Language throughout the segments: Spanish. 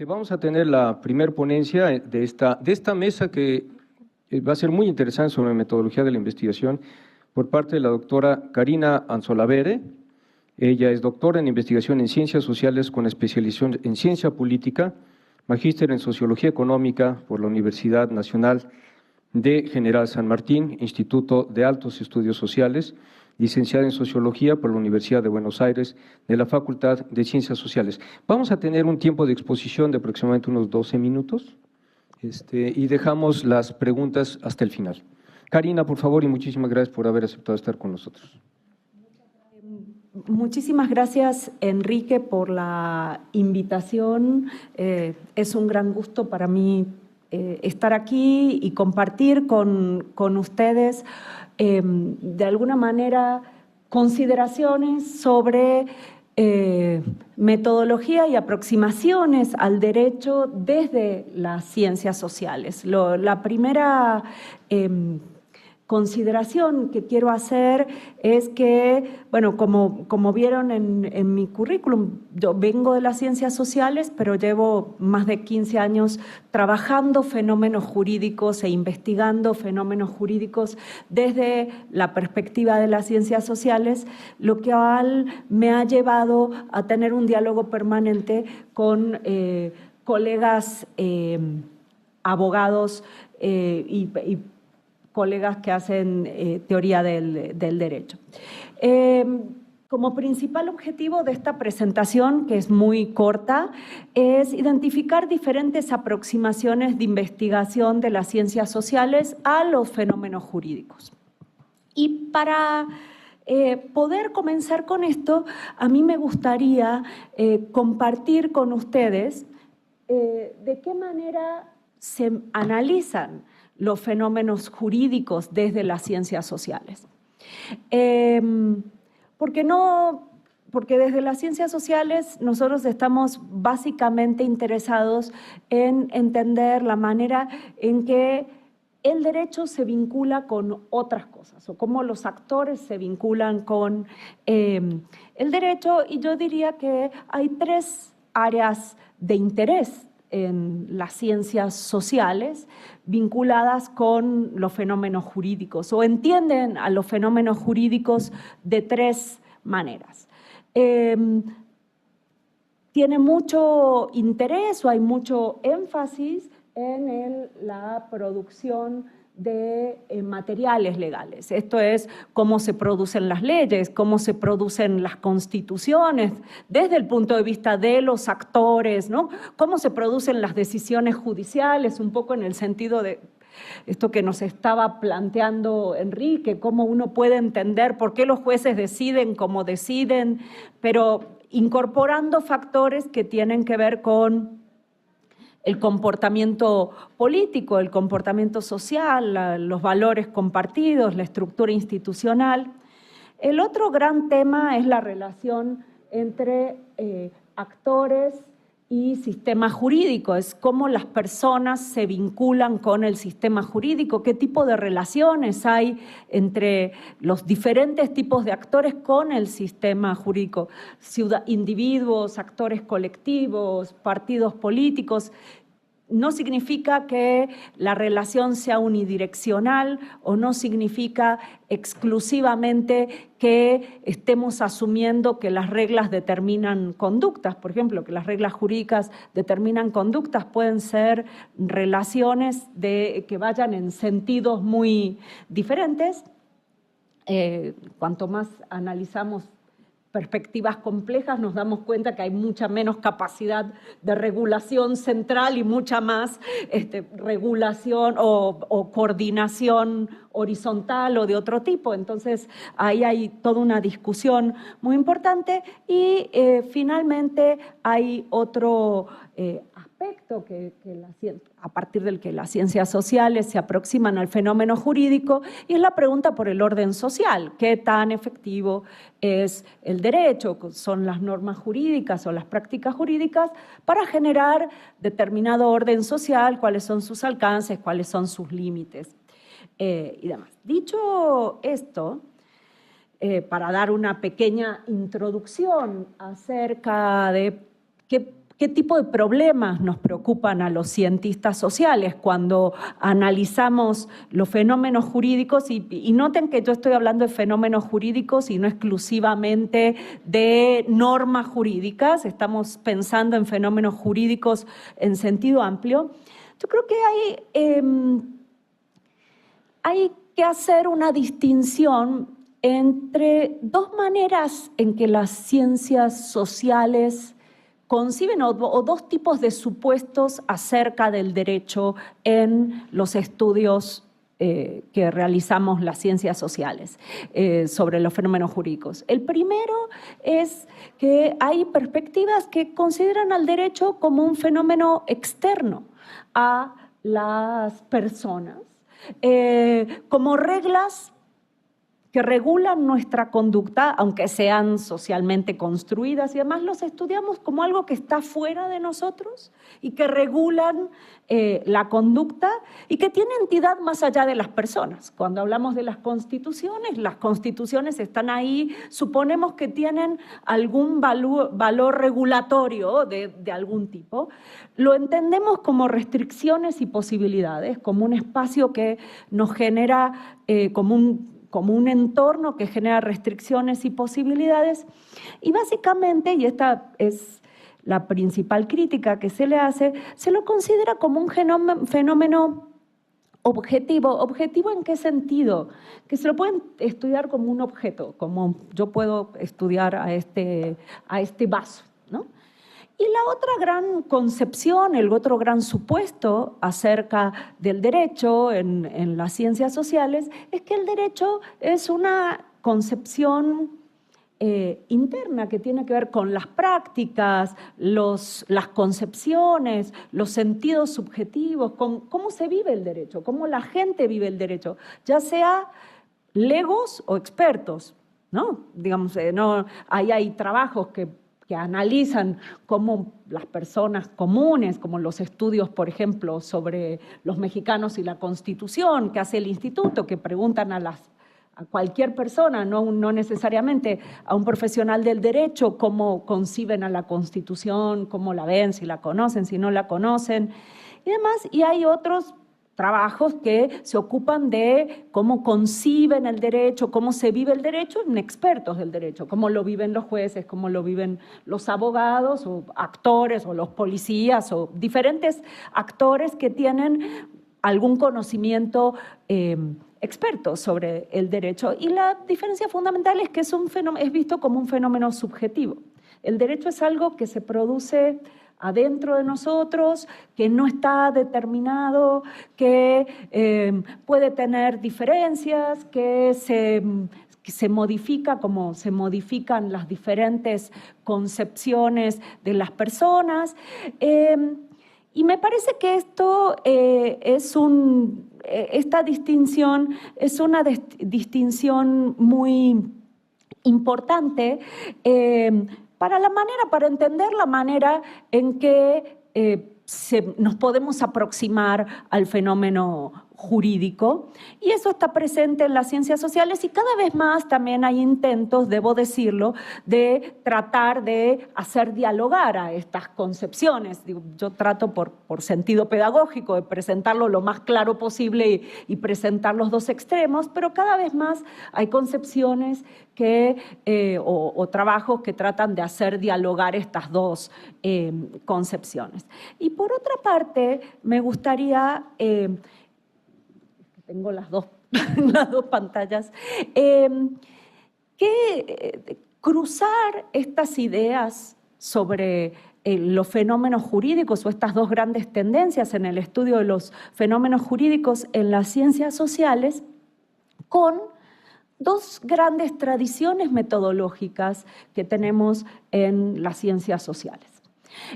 Vamos a tener la primer ponencia de esta mesa que va a ser muy interesante sobre metodología de la investigación por parte de la doctora Karina Anzolavere. Ella es doctora en investigación en ciencias sociales con especialización en ciencia política, magíster en sociología económica por la Universidad Nacional de General San Martín, Instituto de Altos Estudios Sociales, licenciada en Sociología por la Universidad de Buenos Aires, de la Facultad de Ciencias Sociales. Vamos a tener un tiempo de exposición de aproximadamente unos 12 minutos y dejamos las preguntas hasta el final. Karina, por favor, y muchísimas gracias por haber aceptado estar con nosotros. Muchísimas gracias, Enrique, por la invitación. Es un gran gusto para mí estar aquí y compartir con ustedes de alguna manera consideraciones sobre metodología y aproximaciones al derecho desde las ciencias sociales. La primera consideración que quiero hacer es que, bueno, como vieron en mi currículum, yo vengo de las ciencias sociales, pero llevo más de 15 años trabajando fenómenos jurídicos e investigando fenómenos jurídicos desde la perspectiva de las ciencias sociales, lo que me ha llevado a tener un diálogo permanente con colegas abogados y colegas que hacen teoría del derecho. Como principal objetivo de esta presentación, que es muy corta, es identificar diferentes aproximaciones de investigación de las ciencias sociales a los fenómenos jurídicos. Y para poder comenzar con esto, a mí me gustaría compartir con ustedes de qué manera se analizan los fenómenos jurídicos desde las ciencias sociales. Porque desde las ciencias sociales nosotros estamos básicamente interesados en entender la manera en que el derecho se vincula con otras cosas o cómo los actores se vinculan con el derecho, y yo diría que hay tres áreas de interés en las ciencias sociales vinculadas con los fenómenos jurídicos, o entienden a los fenómenos jurídicos de tres maneras. Tiene mucho interés o hay mucho énfasis en la producción de materiales legales. Esto es cómo se producen las leyes, cómo se producen las constituciones, desde el punto de vista de los actores, ¿no? Cómo se producen las decisiones judiciales, un poco en el sentido de esto que nos estaba planteando Enrique, cómo uno puede entender por qué los jueces deciden como deciden, pero incorporando factores que tienen que ver con el comportamiento político, el comportamiento social, los valores compartidos, la estructura institucional. El otro gran tema es la relación entre actores y sistema jurídico, es cómo las personas se vinculan con el sistema jurídico, qué tipo de relaciones hay entre los diferentes tipos de actores con el sistema jurídico, individuos, actores colectivos, partidos políticos. No significa que la relación sea unidireccional o no significa exclusivamente que estemos asumiendo que las reglas determinan conductas. Por ejemplo, que las reglas jurídicas determinan conductas, pueden ser relaciones que vayan en sentidos muy diferentes. Cuanto más analizamos perspectivas complejas, nos damos cuenta que hay mucha menos capacidad de regulación central y mucha más regulación o coordinación horizontal o de otro tipo. Entonces, ahí hay toda una discusión muy importante y finalmente hay otro aspecto aspecto a partir del que las ciencias sociales se aproximan al fenómeno jurídico, y es la pregunta por el orden social. ¿Qué tan efectivo es el derecho? ¿Son las normas jurídicas o las prácticas jurídicas para generar determinado orden social? ¿Cuáles son sus alcances? ¿Cuáles son sus límites? Y demás. Dicho esto, para dar una pequeña introducción acerca de qué tipo de problemas nos preocupan a los cientistas sociales cuando analizamos los fenómenos jurídicos, y noten que yo estoy hablando de fenómenos jurídicos y no exclusivamente de normas jurídicas, estamos pensando en fenómenos jurídicos en sentido amplio. Yo creo que hay que hacer una distinción entre dos maneras en que las ciencias sociales conciben, o dos tipos de supuestos acerca del derecho en los estudios que realizamos las ciencias sociales sobre los fenómenos jurídicos. El primero es que hay perspectivas que consideran al derecho como un fenómeno externo a las personas, como reglas que regulan nuestra conducta, aunque sean socialmente construidas y demás, los estudiamos como algo que está fuera de nosotros y que regulan la conducta y que tiene entidad más allá de las personas. Cuando hablamos de las constituciones están ahí, suponemos que tienen algún valor regulatorio de algún tipo. Lo entendemos como restricciones y posibilidades, como un espacio que nos genera como un entorno que genera restricciones y posibilidades, y básicamente, y esta es la principal crítica que se le hace, se lo considera como un fenómeno objetivo. ¿Objetivo en qué sentido? Que se lo pueden estudiar como un objeto, como yo puedo estudiar a este vaso, ¿no? Y la otra gran concepción, el otro gran supuesto acerca del derecho en las ciencias sociales es que el derecho es una concepción interna que tiene que ver con las prácticas, las concepciones, los sentidos subjetivos, con cómo se vive el derecho, cómo la gente vive el derecho, ya sea legos o expertos, ¿no? Digamos, ahí hay trabajos que analizan cómo las personas comunes, como los estudios, por ejemplo, sobre los mexicanos y la Constitución, que hace el Instituto, que preguntan a cualquier persona, no necesariamente a un profesional del derecho, cómo conciben a la Constitución, cómo la ven, si la conocen, si no la conocen, y demás. Y hay otros trabajos que se ocupan de cómo conciben el derecho, cómo se vive el derecho en expertos del derecho, cómo lo viven los jueces, cómo lo viven los abogados o actores o los policías o diferentes actores que tienen algún conocimiento experto sobre el derecho. Y la diferencia fundamental es que es visto como un fenómeno subjetivo. El derecho es algo que se produce adentro de nosotros, que no está determinado, que puede tener diferencias, que se modifica como se modifican las diferentes concepciones de las personas. Y me parece que esta distinción es una distinción muy importante para entender la manera en que nos podemos aproximar al fenómeno jurídico, y eso está presente en las ciencias sociales, y cada vez más también hay intentos, debo decirlo, de tratar de hacer dialogar a estas concepciones. Yo trato por sentido pedagógico de presentarlo lo más claro posible y presentar los dos extremos, pero cada vez más hay concepciones o trabajos que tratan de hacer dialogar estas dos concepciones. Y por otra parte, me gustaría tengo las dos pantallas, cruzar estas ideas sobre los fenómenos jurídicos o estas dos grandes tendencias en el estudio de los fenómenos jurídicos en las ciencias sociales con dos grandes tradiciones metodológicas que tenemos en las ciencias sociales.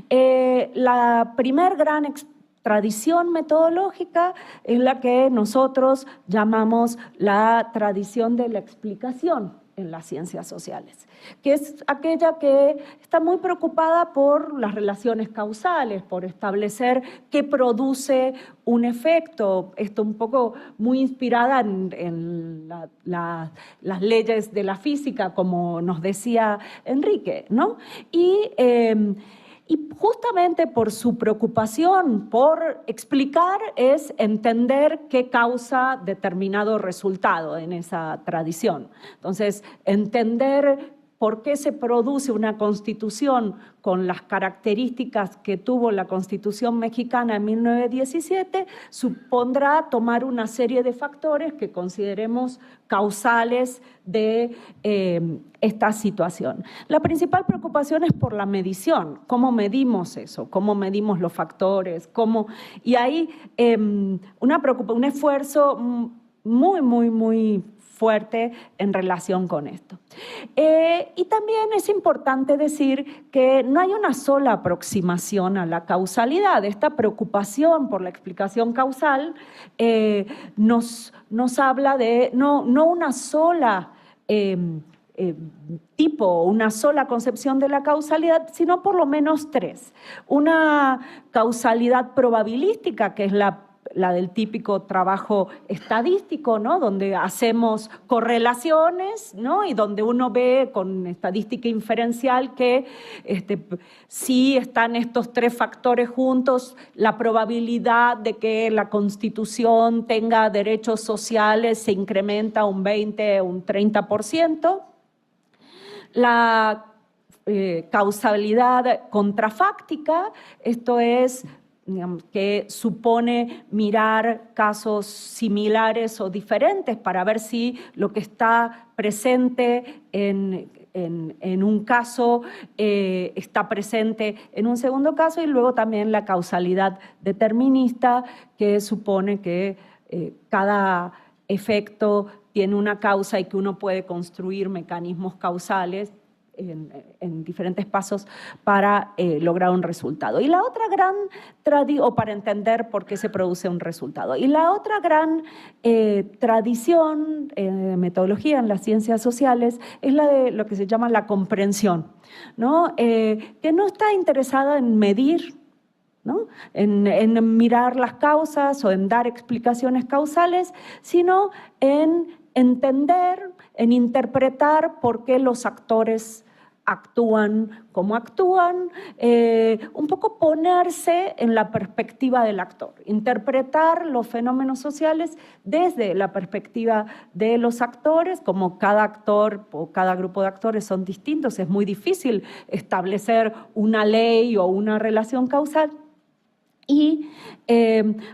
La primer gran tradición metodológica es la que nosotros llamamos la tradición de la explicación en las ciencias sociales, que es aquella que está muy preocupada por las relaciones causales, por establecer qué produce un efecto. Esto un poco muy inspirada en las leyes de la física, como nos decía Enrique, ¿no? Y justamente por su preocupación por explicar es entender qué causa determinado resultado en esa tradición. Entonces, entender por qué se produce una constitución con las características que tuvo la Constitución mexicana en 1917, supondrá tomar una serie de factores que consideremos causales de esta situación. La principal preocupación es por la medición, cómo medimos eso, cómo medimos los factores, y hay un esfuerzo muy fuerte en relación con esto. Y también es importante decir que no hay una sola aproximación a la causalidad. Esta preocupación por la explicación causal nos habla de no una sola una sola concepción de la causalidad, sino por lo menos tres. Una causalidad probabilística, que es la del típico trabajo estadístico, ¿no? Donde hacemos correlaciones, ¿no? Y donde uno ve con estadística inferencial que si están estos tres factores juntos, la probabilidad de que la Constitución tenga derechos sociales se incrementa un 20, un 30%. La causalidad contrafáctica, esto es, digamos, que supone mirar casos similares o diferentes para ver si lo que está presente en un caso está presente en un segundo caso, y luego también la causalidad determinista, que supone que cada efecto tiene una causa y que uno puede construir mecanismos causales en diferentes pasos para lograr un resultado. Y la otra gran o para entender por qué se produce un resultado. Y la otra gran tradición de metodología en las ciencias sociales es la de lo que se llama la comprensión, ¿no? Que no está interesada en medir, ¿no? En mirar las causas o en dar explicaciones causales, sino en entender, en interpretar por qué los actores actúan como actúan, un poco ponerse en la perspectiva del actor, interpretar los fenómenos sociales desde la perspectiva de los actores. Como cada actor o cada grupo de actores son distintos, es muy difícil establecer una ley o una relación causal. Y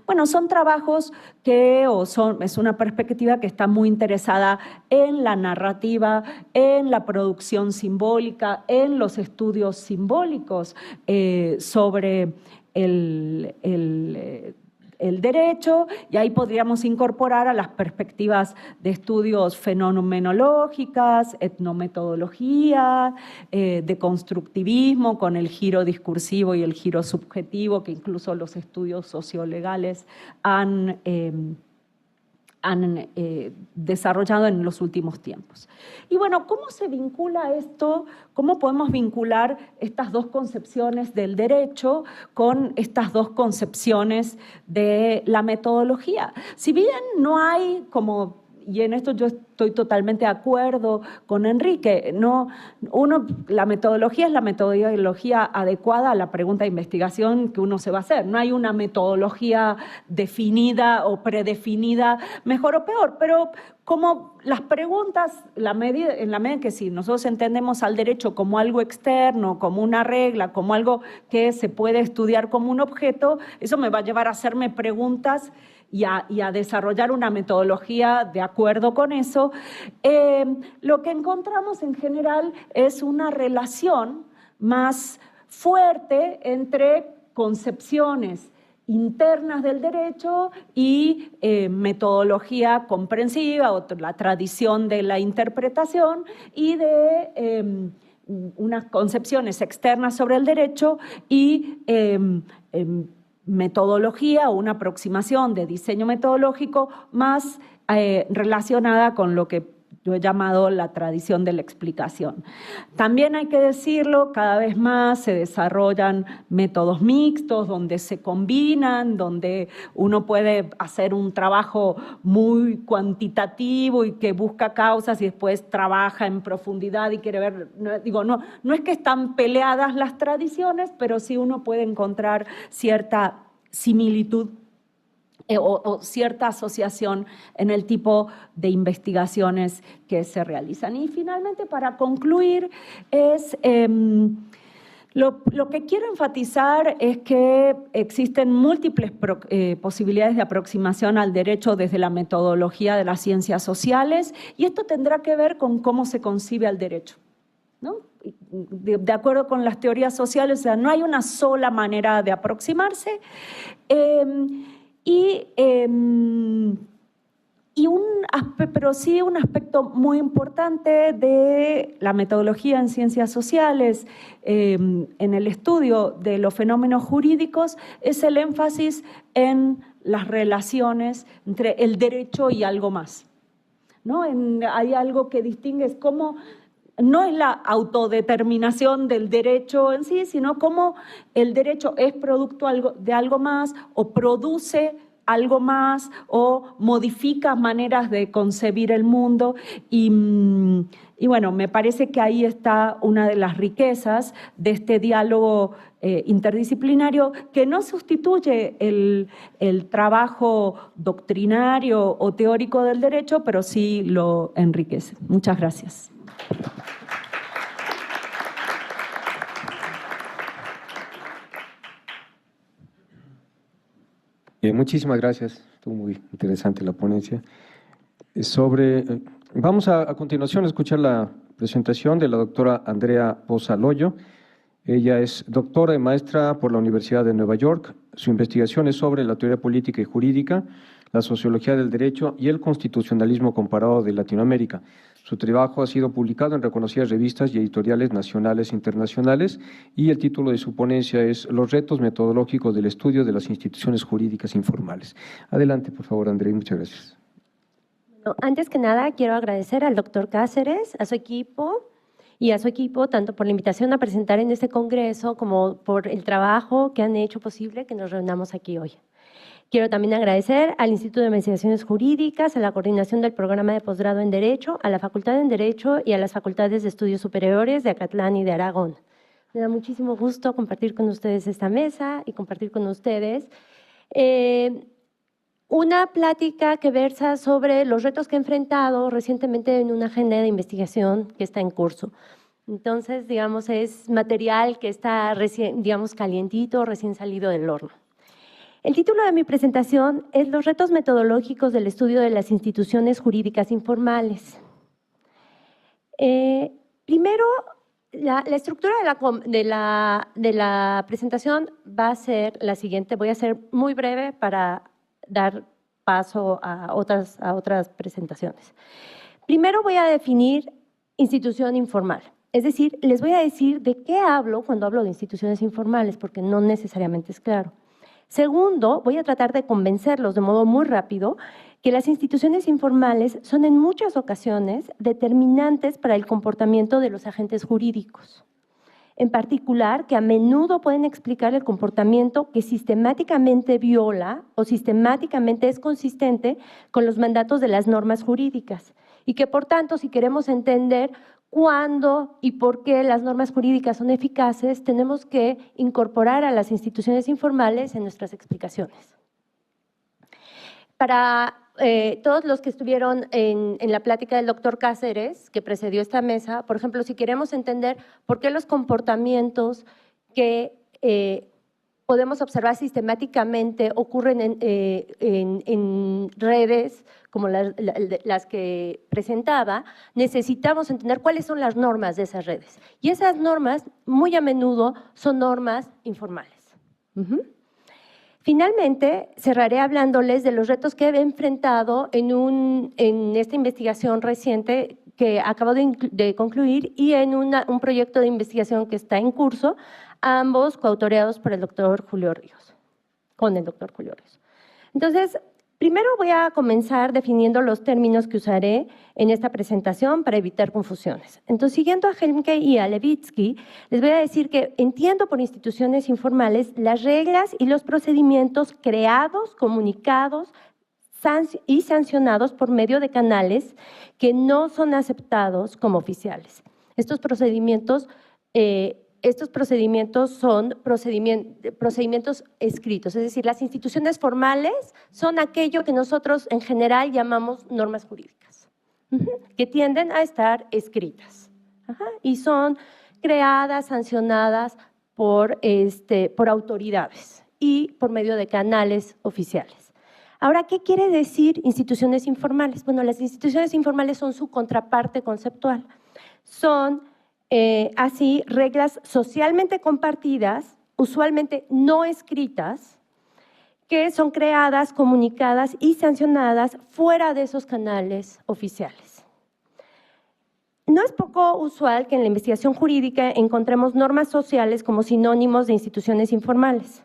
bueno, son trabajos es una perspectiva que está muy interesada en la narrativa, en la producción simbólica, en los estudios simbólicos sobre el derecho, y ahí podríamos incorporar a las perspectivas de estudios fenomenológicas, etnometodología, de constructivismo con el giro discursivo y el giro subjetivo que incluso los estudios sociolegales han desarrollado en los últimos tiempos. Y bueno, ¿cómo se vincula esto? ¿Cómo podemos vincular estas dos concepciones del derecho con estas dos concepciones de la metodología? Si bien no hay como... Y en esto yo estoy totalmente de acuerdo con Enrique. La metodología es la metodología adecuada a la pregunta de investigación que uno se va a hacer. No hay una metodología definida o predefinida, mejor o peor, pero como las preguntas, en la medida en que si nosotros entendemos al derecho como algo externo, como una regla, como algo que se puede estudiar como un objeto, eso me va a llevar a hacerme preguntas y a desarrollar una metodología de acuerdo con eso. Lo que encontramos en general es una relación más fuerte entre concepciones internas del derecho y metodología comprensiva o la tradición de la interpretación y de unas concepciones externas sobre el derecho y metodología o una aproximación de diseño metodológico más relacionada con lo que yo he llamado la tradición de la explicación. También hay que decirlo, cada vez más se desarrollan métodos mixtos donde se combinan, donde uno puede hacer un trabajo muy cuantitativo y que busca causas y después trabaja en profundidad y quiere ver, no es que están peleadas las tradiciones, pero sí uno puede encontrar cierta similitud o cierta asociación en el tipo de investigaciones que se realizan. Y finalmente, para concluir, lo que quiero enfatizar es que existen múltiples posibilidades de aproximación al derecho desde la metodología de las ciencias sociales, y esto tendrá que ver con cómo se concibe al derecho, ¿no? De acuerdo con las teorías sociales, o sea, no hay una sola manera de aproximarse. Pero sí un aspecto muy importante de la metodología en ciencias sociales, en el estudio de los fenómenos jurídicos, es el énfasis en las relaciones entre el derecho y algo más, ¿no? Hay algo que distingue, es cómo no es la autodeterminación del derecho en sí, sino cómo el derecho es producto de algo más o produce algo más o modifica maneras de concebir el mundo y bueno, me parece que ahí está una de las riquezas de este diálogo interdisciplinario que no sustituye el trabajo doctrinario o teórico del derecho, pero sí lo enriquece. Muchas gracias. Muchísimas gracias, estuvo muy interesante la ponencia. Vamos a continuación a escuchar la presentación de la doctora Andrea Poza Loyo. Ella es doctora y maestra por la Universidad de Nueva York. Su investigación es sobre la teoría política y jurídica, la sociología del derecho y el constitucionalismo comparado de Latinoamérica. Su trabajo ha sido publicado en reconocidas revistas y editoriales nacionales e internacionales y el título de su ponencia es Los retos metodológicos del estudio de las instituciones jurídicas informales. Adelante, por favor, Andrea, muchas gracias. Bueno, antes que nada, quiero agradecer al doctor Cáceres, a su equipo tanto por la invitación a presentar en este congreso como por el trabajo que han hecho posible que nos reunamos aquí hoy. Quiero también agradecer al Instituto de Investigaciones Jurídicas, a la coordinación del programa de posgrado en Derecho, a la Facultad en Derecho y a las Facultades de Estudios Superiores de Acatlán y de Aragón. Me da muchísimo gusto compartir con ustedes esta mesa y compartir con ustedes una plática que versa sobre los retos que he enfrentado recientemente en una agenda de investigación que está en curso. Entonces, digamos, es material que está recién, digamos, calientito, recién salido del horno. El título de mi presentación es Los retos metodológicos del estudio de las instituciones jurídicas informales. Primero, la estructura de la presentación va a ser la siguiente. Voy a ser muy breve para dar paso a otras presentaciones. Primero voy a definir institución informal. Es decir, les voy a decir de qué hablo cuando hablo de instituciones informales, porque no necesariamente es claro. Segundo, voy a tratar de convencerlos de modo muy rápido que las instituciones informales son en muchas ocasiones determinantes para el comportamiento de los agentes jurídicos. En particular, que a menudo pueden explicar el comportamiento que sistemáticamente viola o sistemáticamente es consistente con los mandatos de las normas jurídicas y que, por tanto, si queremos entender cuándo y por qué las normas jurídicas son eficaces, tenemos que incorporar a las instituciones informales en nuestras explicaciones. Para todos los que estuvieron en la plática del doctor Cáceres, que precedió esta mesa, por ejemplo, si queremos entender por qué los comportamientos que podemos observar sistemáticamente ocurren en redes como las que presentaba, necesitamos entender cuáles son las normas de esas redes. Y esas normas, muy a menudo, son normas informales. Finalmente, cerraré hablándoles de los retos que he enfrentado en esta investigación reciente que acabo de concluir y en un proyecto de investigación que está en curso, ambos coautoreados por el doctor Julio Ríos, con el doctor Julio Ríos. Entonces, primero voy a comenzar definiendo los términos que usaré en esta presentación para evitar confusiones. Entonces, siguiendo a Helmke y a Levitsky, les voy a decir que entiendo por instituciones informales las reglas y los procedimientos creados, comunicados y sancionados por medio de canales que no son aceptados como oficiales. Estos procedimientos son procedimientos escritos, es decir, las instituciones formales son aquello que nosotros en general llamamos normas jurídicas, que tienden a estar escritas y son creadas, sancionadas por autoridades y por medio de canales oficiales. Ahora, ¿qué quiere decir instituciones informales? Bueno, las instituciones informales son su contraparte conceptual. Son así reglas socialmente compartidas, usualmente no escritas, que son creadas, comunicadas y sancionadas fuera de esos canales oficiales. No es poco usual que en la investigación jurídica encontremos normas sociales como sinónimos de instituciones informales.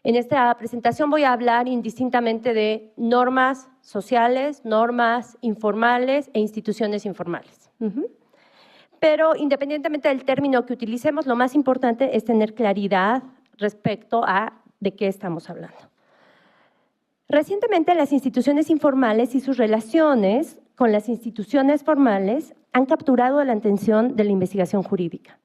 En esta presentación voy a hablar indistintamente de normas sociales, normas informales e instituciones informales. Pero independientemente del término que utilicemos, lo más importante es tener claridad respecto a de qué estamos hablando. Recientemente, las instituciones informales y sus relaciones con las instituciones formales han capturado la atención de la investigación jurídica.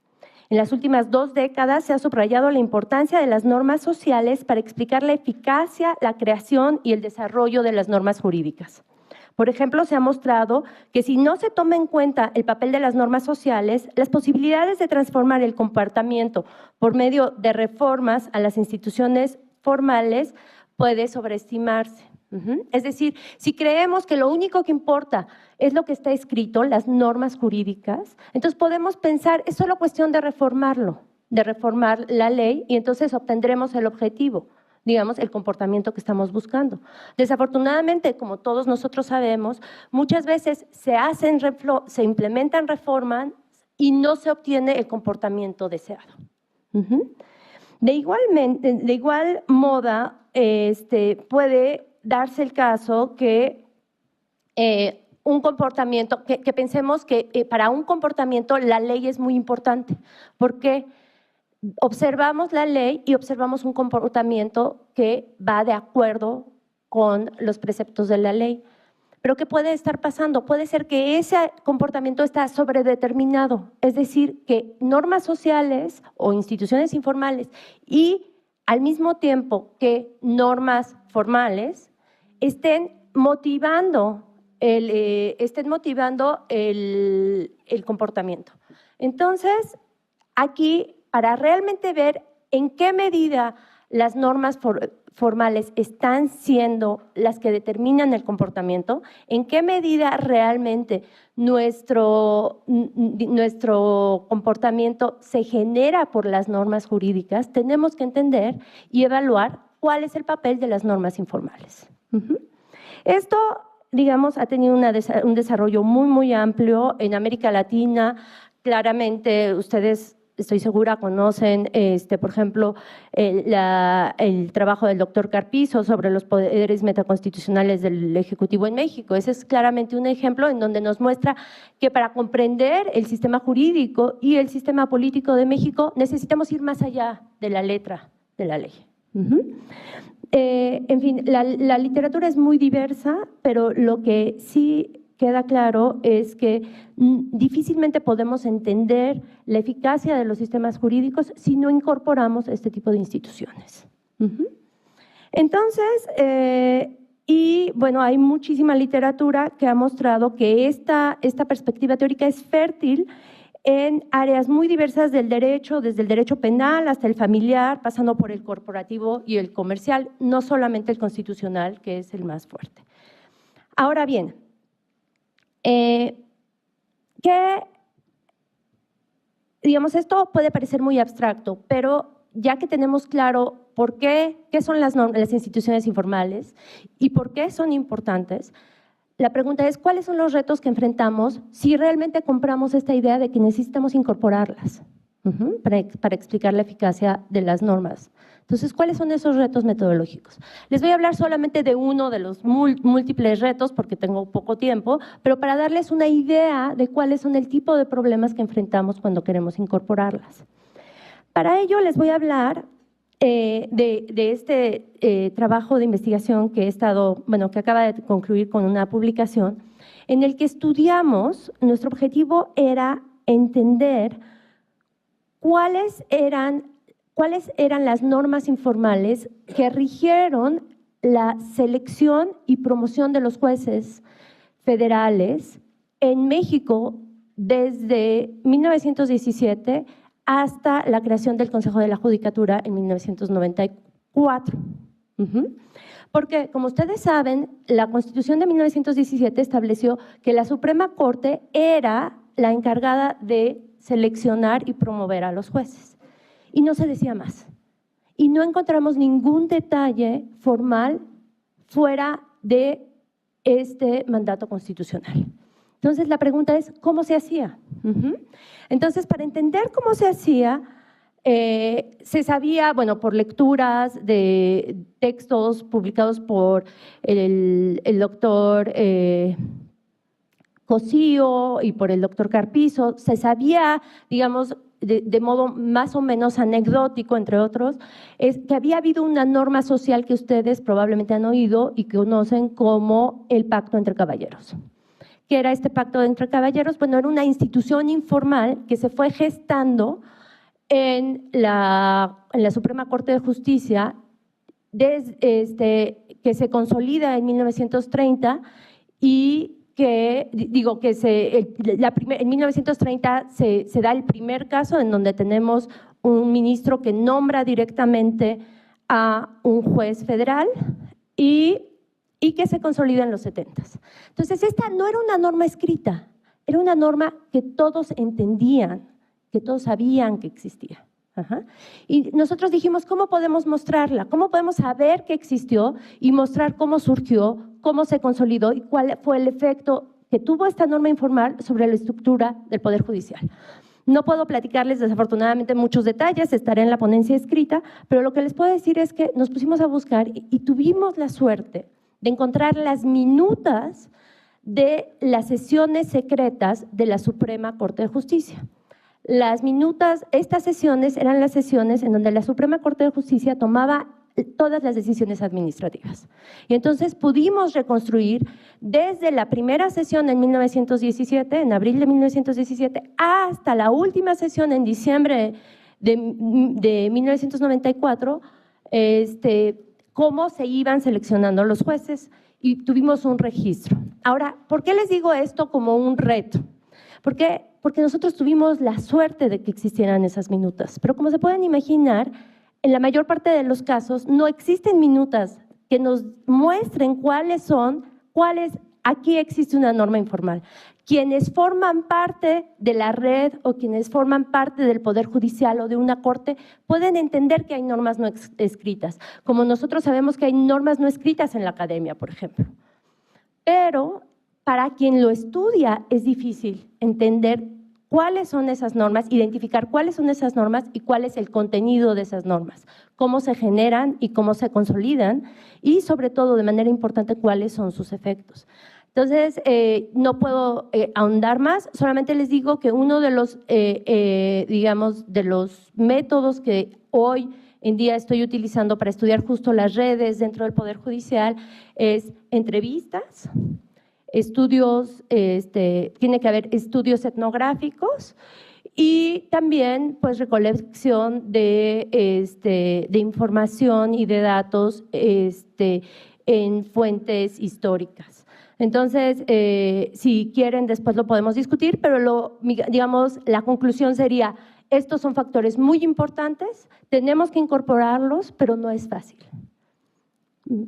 En las últimas 2 décadas se ha subrayado la importancia de las normas sociales para explicar la eficacia, la creación y el desarrollo de las normas jurídicas. Por ejemplo, se ha mostrado que si no se toma en cuenta el papel de las normas sociales, las posibilidades de transformar el comportamiento por medio de reformas a las instituciones formales puede sobreestimarse. Es decir, si creemos que lo único que importa es lo que está escrito, las normas jurídicas, entonces podemos pensar, es solo cuestión de reformarlo, de reformar la ley y entonces obtendremos el objetivo, digamos, el comportamiento que estamos buscando. Desafortunadamente, como todos nosotros sabemos, muchas veces se implementan reformas y no se obtiene el comportamiento deseado. De igual modo, puede darse el caso que un comportamiento, que pensemos que para un comportamiento la ley es muy importante, porque observamos la ley y observamos un comportamiento que va de acuerdo con los preceptos de la ley. Pero ¿qué puede estar pasando? Puede ser que ese comportamiento está sobredeterminado, es decir, que normas sociales o instituciones informales y al mismo tiempo que normas formales estén motivando el comportamiento. Entonces, aquí, para realmente ver en qué medida las normas formales están siendo las que determinan el comportamiento, en qué medida realmente nuestro comportamiento se genera por las normas jurídicas, tenemos que entender y evaluar cuál es el papel de las normas informales. Esto, digamos, ha tenido un desarrollo muy, muy amplio en América Latina. Claramente, ustedes, estoy segura, conocen, por ejemplo, el trabajo del doctor Carpizo sobre los poderes metaconstitucionales del Ejecutivo en México. Ese es claramente un ejemplo en donde nos muestra que para comprender el sistema jurídico y el sistema político de México necesitamos ir más allá de la letra de la ley. En fin, la literatura es muy diversa, pero lo que sí queda claro es que difícilmente podemos entender la eficacia de los sistemas jurídicos si no incorporamos este tipo de instituciones. Entonces, y bueno, hay muchísima literatura que ha mostrado que esta perspectiva teórica es fértil en áreas muy diversas del derecho, desde el derecho penal hasta el familiar, pasando por el corporativo y el comercial, no solamente el constitucional, que es el más fuerte. Ahora bien, digamos, esto puede parecer muy abstracto, pero ya que tenemos claro ¿por qué? ¿Qué son las instituciones informales y por qué son importantes? La pregunta es, ¿cuáles son los retos que enfrentamos si realmente compramos esta idea de que necesitamos incorporarlas para explicar la eficacia de las normas? Entonces, ¿cuáles son esos retos metodológicos? Les voy a hablar solamente de uno de los múltiples retos porque tengo poco tiempo, pero para darles una idea de cuáles son el tipo de problemas que enfrentamos cuando queremos incorporarlas. Para ello les voy a hablar de este trabajo de investigación que que acaba de concluir con una publicación, en el que estudiamos, nuestro objetivo era entender cuáles eran las normas informales que rigieron la selección y promoción de los jueces federales en México desde 1917 hasta la creación del Consejo de la Judicatura en 1994. Porque, como ustedes saben, la Constitución de 1917 estableció que la Suprema Corte era la encargada de seleccionar y promover a los jueces. Y no se decía más. Y no encontramos ningún detalle formal fuera de este mandato constitucional. Entonces, la pregunta es, ¿cómo se hacía? Entonces, para entender cómo se hacía, se sabía, por lecturas de textos publicados por el doctor Cosío y por el doctor Carpizo, se sabía, digamos, de modo más o menos anecdótico, entre otros, es que había habido una norma social que ustedes probablemente han oído y que conocen como el Pacto entre Caballeros. ¿Qué era este Pacto entre Caballeros? Bueno, era una institución informal que se fue gestando en la Suprema Corte de Justicia, que se consolida en 1930 y en 1930 se da el primer caso en donde tenemos un ministro que nombra directamente a un juez federal y que se consolida en los 70s. Entonces, esta no era una norma escrita, era una norma que todos entendían, que todos sabían que existía. Y nosotros dijimos, ¿cómo podemos mostrarla? ¿Cómo podemos saber que existió y mostrar cómo surgió, cómo se consolidó y cuál fue el efecto que tuvo esta norma informal sobre la estructura del Poder Judicial? No puedo platicarles desafortunadamente muchos detalles, estaré en la ponencia escrita, pero lo que les puedo decir es que nos pusimos a buscar y tuvimos la suerte de encontrar las minutas de las sesiones secretas de la Suprema Corte de Justicia. Las minutas, estas sesiones eran las sesiones en donde la Suprema Corte de Justicia tomaba todas las decisiones administrativas. Y entonces pudimos reconstruir desde la primera sesión en 1917, en abril de 1917, hasta la última sesión en diciembre de 1994, cómo se iban seleccionando los jueces y tuvimos un registro. Ahora, ¿por qué les digo esto como un reto? Porque nosotros tuvimos la suerte de que existieran esas minutas, pero como se pueden imaginar, en la mayor parte de los casos no existen minutas que nos muestren aquí existe una norma informal. Quienes forman parte de la red o quienes forman parte del Poder Judicial o de una corte pueden entender que hay normas no escritas, como nosotros sabemos que hay normas no escritas en la academia, por ejemplo. Pero para quien lo estudia es difícil entender cuáles son esas normas, identificar cuáles son esas normas y cuál es el contenido de esas normas, cómo se generan y cómo se consolidan y sobre todo, de manera importante, cuáles son sus efectos. Entonces, no puedo ahondar más, solamente les digo que uno de los, de los métodos que hoy en día estoy utilizando para estudiar justo las redes dentro del Poder Judicial es entrevistas, estudios, tiene que haber estudios etnográficos y también pues recolección de información y de datos en fuentes históricas. Entonces, si quieren, después lo podemos discutir, pero digamos, la conclusión sería, estos son factores muy importantes, tenemos que incorporarlos, pero no es fácil.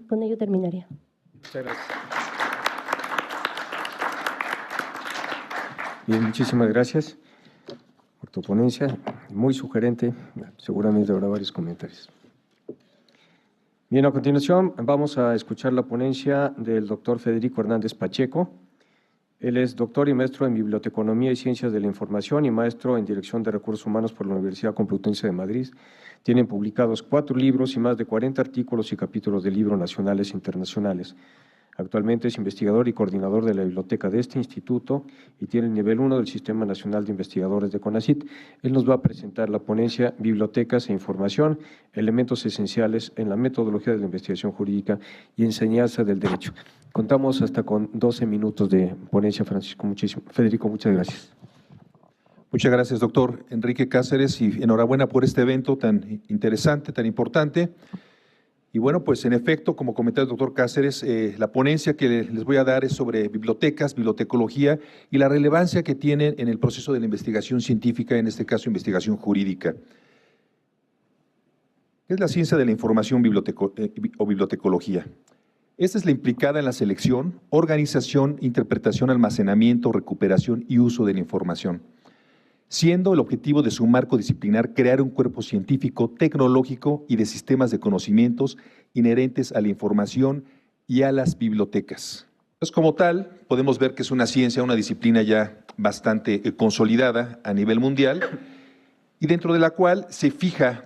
Con ello terminaría. Muchas gracias. Bien, muchísimas gracias por tu ponencia, muy sugerente, seguramente habrá varios comentarios. Bien, a continuación vamos a escuchar la ponencia del doctor Federico Hernández Pacheco. Él es doctor y maestro en Biblioteconomía y Ciencias de la Información y maestro en Dirección de Recursos Humanos por la Universidad Complutense de Madrid. Tienen publicados 4 libros y más de 40 artículos y capítulos de libros nacionales e internacionales. Actualmente es investigador y coordinador de la biblioteca de este instituto y tiene el nivel 1 del Sistema Nacional de Investigadores de CONACYT. Él nos va a presentar la ponencia Bibliotecas e Información, elementos esenciales en la metodología de la investigación jurídica y enseñanza del derecho. Contamos hasta con 12 minutos de ponencia, Federico, muchas gracias. Muchas gracias, doctor Enrique Cáceres, y enhorabuena por este evento tan interesante, tan importante. Y bueno, pues en efecto, como comentaba el doctor Cáceres, la ponencia que les voy a dar es sobre bibliotecas, bibliotecología y la relevancia que tienen en el proceso de la investigación científica, en este caso investigación jurídica. ¿Qué es la ciencia de la información o bibliotecología? Esta es la implicada en la selección, organización, interpretación, almacenamiento, recuperación y uso de la información, siendo el objetivo de su marco disciplinar crear un cuerpo científico, tecnológico y de sistemas de conocimientos inherentes a la información y a las bibliotecas. Entonces, como tal, podemos ver que es una ciencia, una disciplina ya bastante consolidada a nivel mundial y dentro de la cual se fija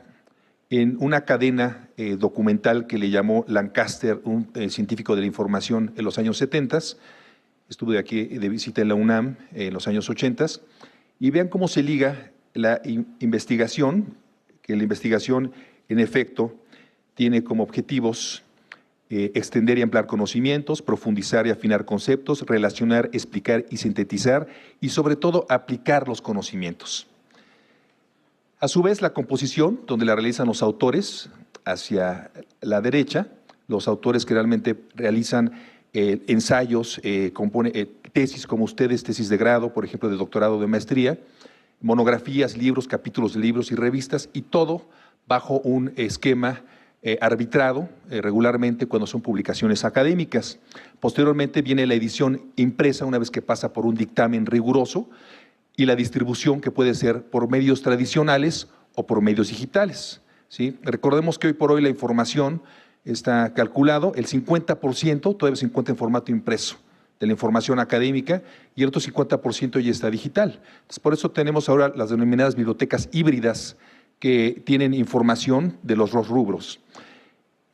en una cadena documental que le llamó Lancaster, un científico de la información en los años 70. Estuve aquí de visita en la UNAM en los años 80. Y vean cómo se liga la investigación, que la investigación en efecto tiene como objetivos extender y ampliar conocimientos, profundizar y afinar conceptos, relacionar, explicar y sintetizar y sobre todo aplicar los conocimientos. A su vez, la composición, donde la realizan los autores hacia la derecha, los autores que realmente realizan ensayos, tesis como ustedes, tesis de grado, por ejemplo, de doctorado, de maestría, monografías, libros, capítulos de libros y revistas, y todo bajo un esquema arbitrado regularmente cuando son publicaciones académicas. Posteriormente viene la edición impresa una vez que pasa por un dictamen riguroso y la distribución que puede ser por medios tradicionales o por medios digitales, ¿sí? Recordemos que hoy por hoy la información está calculado, el 50% todavía se encuentra en formato impreso de la información académica y el otro 50% ya está digital. Entonces, por eso tenemos ahora las denominadas bibliotecas híbridas que tienen información de los dos rubros.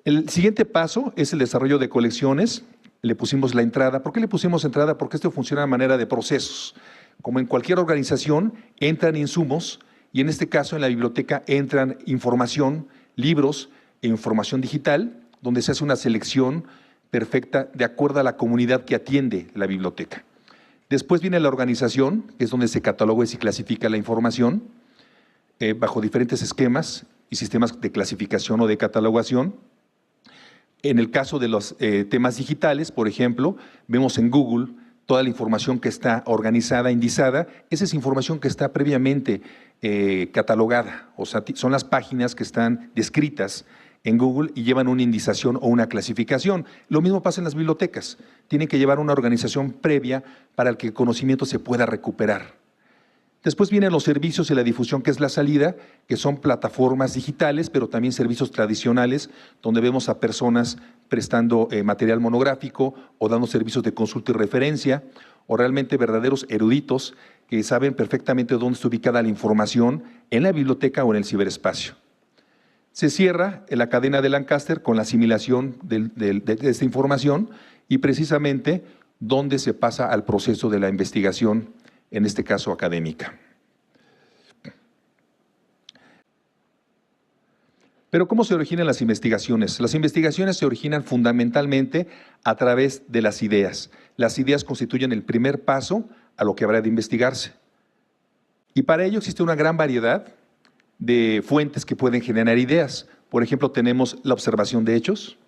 El siguiente paso es el desarrollo de colecciones. Le pusimos la entrada. ¿Por qué le pusimos entrada? Porque esto funciona de manera de procesos. Como en cualquier organización, entran insumos y en este caso en la biblioteca entran información, libros e información digital, donde se hace una selección perfecta de acuerdo a la comunidad que atiende la biblioteca. Después viene la organización, que es donde se cataloga y se clasifica la información bajo diferentes esquemas y sistemas de clasificación o de catalogación. En el caso de los temas digitales, por ejemplo, vemos en Google toda la información que está organizada, indizada. Esa es información que está previamente catalogada, o sea, son las páginas que están descritas en Google y llevan una indización o una clasificación. Lo mismo pasa en las bibliotecas. Tienen que llevar una organización previa para que el conocimiento se pueda recuperar. Después vienen los servicios y la difusión, que es la salida, que son plataformas digitales, pero también servicios tradicionales, donde vemos a personas prestando material monográfico o dando servicios de consulta y referencia, o realmente verdaderos eruditos que saben perfectamente dónde está ubicada la información en la biblioteca o en el ciberespacio. Se cierra la cadena de Lancaster con la asimilación de esta información y precisamente dónde se pasa al proceso de la investigación, en este caso académica. Pero ¿cómo se originan las investigaciones? Las investigaciones se originan fundamentalmente a través de las ideas. Las ideas constituyen el primer paso a lo que habrá de investigarse. Y para ello existe una gran variedad de fuentes que pueden generar ideas. Por ejemplo, tenemos la observación de hechos,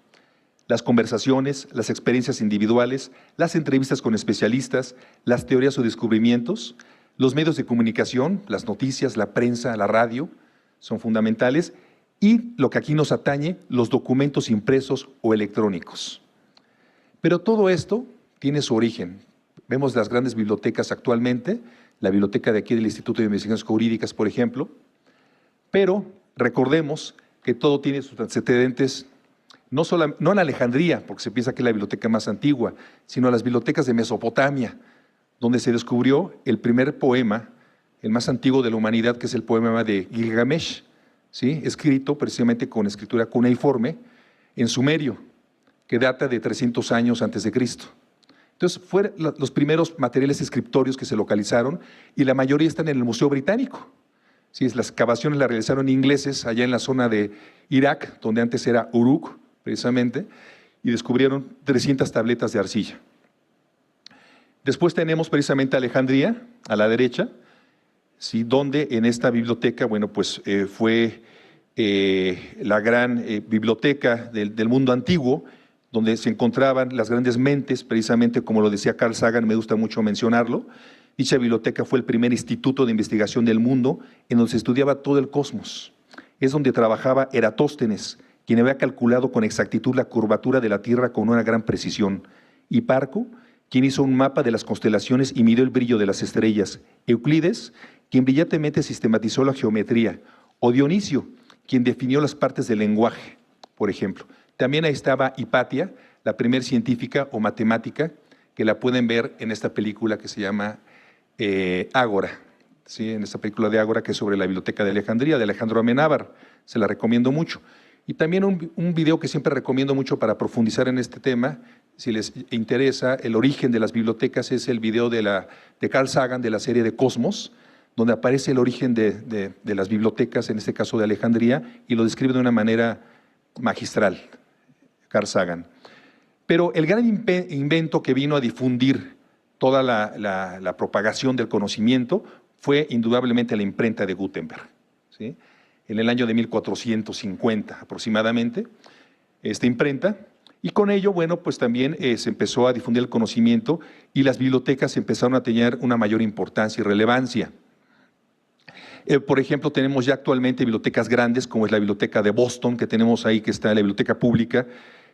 las conversaciones, las experiencias individuales, las entrevistas con especialistas, las teorías o descubrimientos, los medios de comunicación, las noticias, la prensa, la radio, son fundamentales, y lo que aquí nos atañe, los documentos impresos o electrónicos. Pero todo esto tiene su origen. Vemos las grandes bibliotecas actualmente, la biblioteca de aquí del Instituto de Investigaciones Jurídicas, por ejemplo, pero recordemos que todo tiene sus antecedentes no en Alejandría, porque se piensa que es la biblioteca más antigua, sino a las bibliotecas de Mesopotamia, donde se descubrió el primer poema, el más antiguo de la humanidad, que es el poema de Gilgamesh, ¿sí? Escrito precisamente con escritura cuneiforme en sumerio, que data de 300 años antes de Cristo. Entonces, fueron los primeros materiales escriptorios que se localizaron y la mayoría están en el Museo Británico. Sí, las excavaciones las realizaron ingleses allá en la zona de Irak, donde antes era Uruk, precisamente, y descubrieron 300 tabletas de arcilla. Después tenemos precisamente Alejandría, a la derecha, ¿sí? Donde en esta biblioteca, bueno, pues fue la gran biblioteca del mundo antiguo, donde se encontraban las grandes mentes, precisamente como lo decía Carl Sagan, me gusta mucho mencionarlo. Dicha biblioteca fue el primer instituto de investigación del mundo en donde se estudiaba todo el cosmos. Es donde trabajaba Eratóstenes, quien había calculado con exactitud la curvatura de la Tierra con una gran precisión. Hiparco, quien hizo un mapa de las constelaciones y midió el brillo de las estrellas. Euclides, quien brillantemente sistematizó la geometría. O Dionisio, quien definió las partes del lenguaje, por ejemplo. También ahí estaba Hipatia, la primer científica o matemática, que la pueden ver en esta película que se llama Ágora, ¿sí? En esta película de Ágora, que es sobre la biblioteca de Alejandría, de Alejandro Amenábar. Se la recomiendo mucho. Y también un video que siempre recomiendo mucho para profundizar en este tema, si les interesa, el origen de las bibliotecas, es el video de Carl Sagan, de la serie de Cosmos, donde aparece el origen de las bibliotecas, en este caso de Alejandría, y lo describe de una manera magistral, Carl Sagan. Pero el gran invento que vino a difundir toda la propagación del conocimiento fue indudablemente la imprenta de Gutenberg, ¿sí? En el año de 1450 aproximadamente, esta imprenta, y con ello, bueno, pues también se empezó a difundir el conocimiento y las bibliotecas empezaron a tener una mayor importancia y relevancia. Por ejemplo, tenemos ya actualmente bibliotecas grandes, como es la biblioteca de Boston, que tenemos ahí, que está en la biblioteca pública,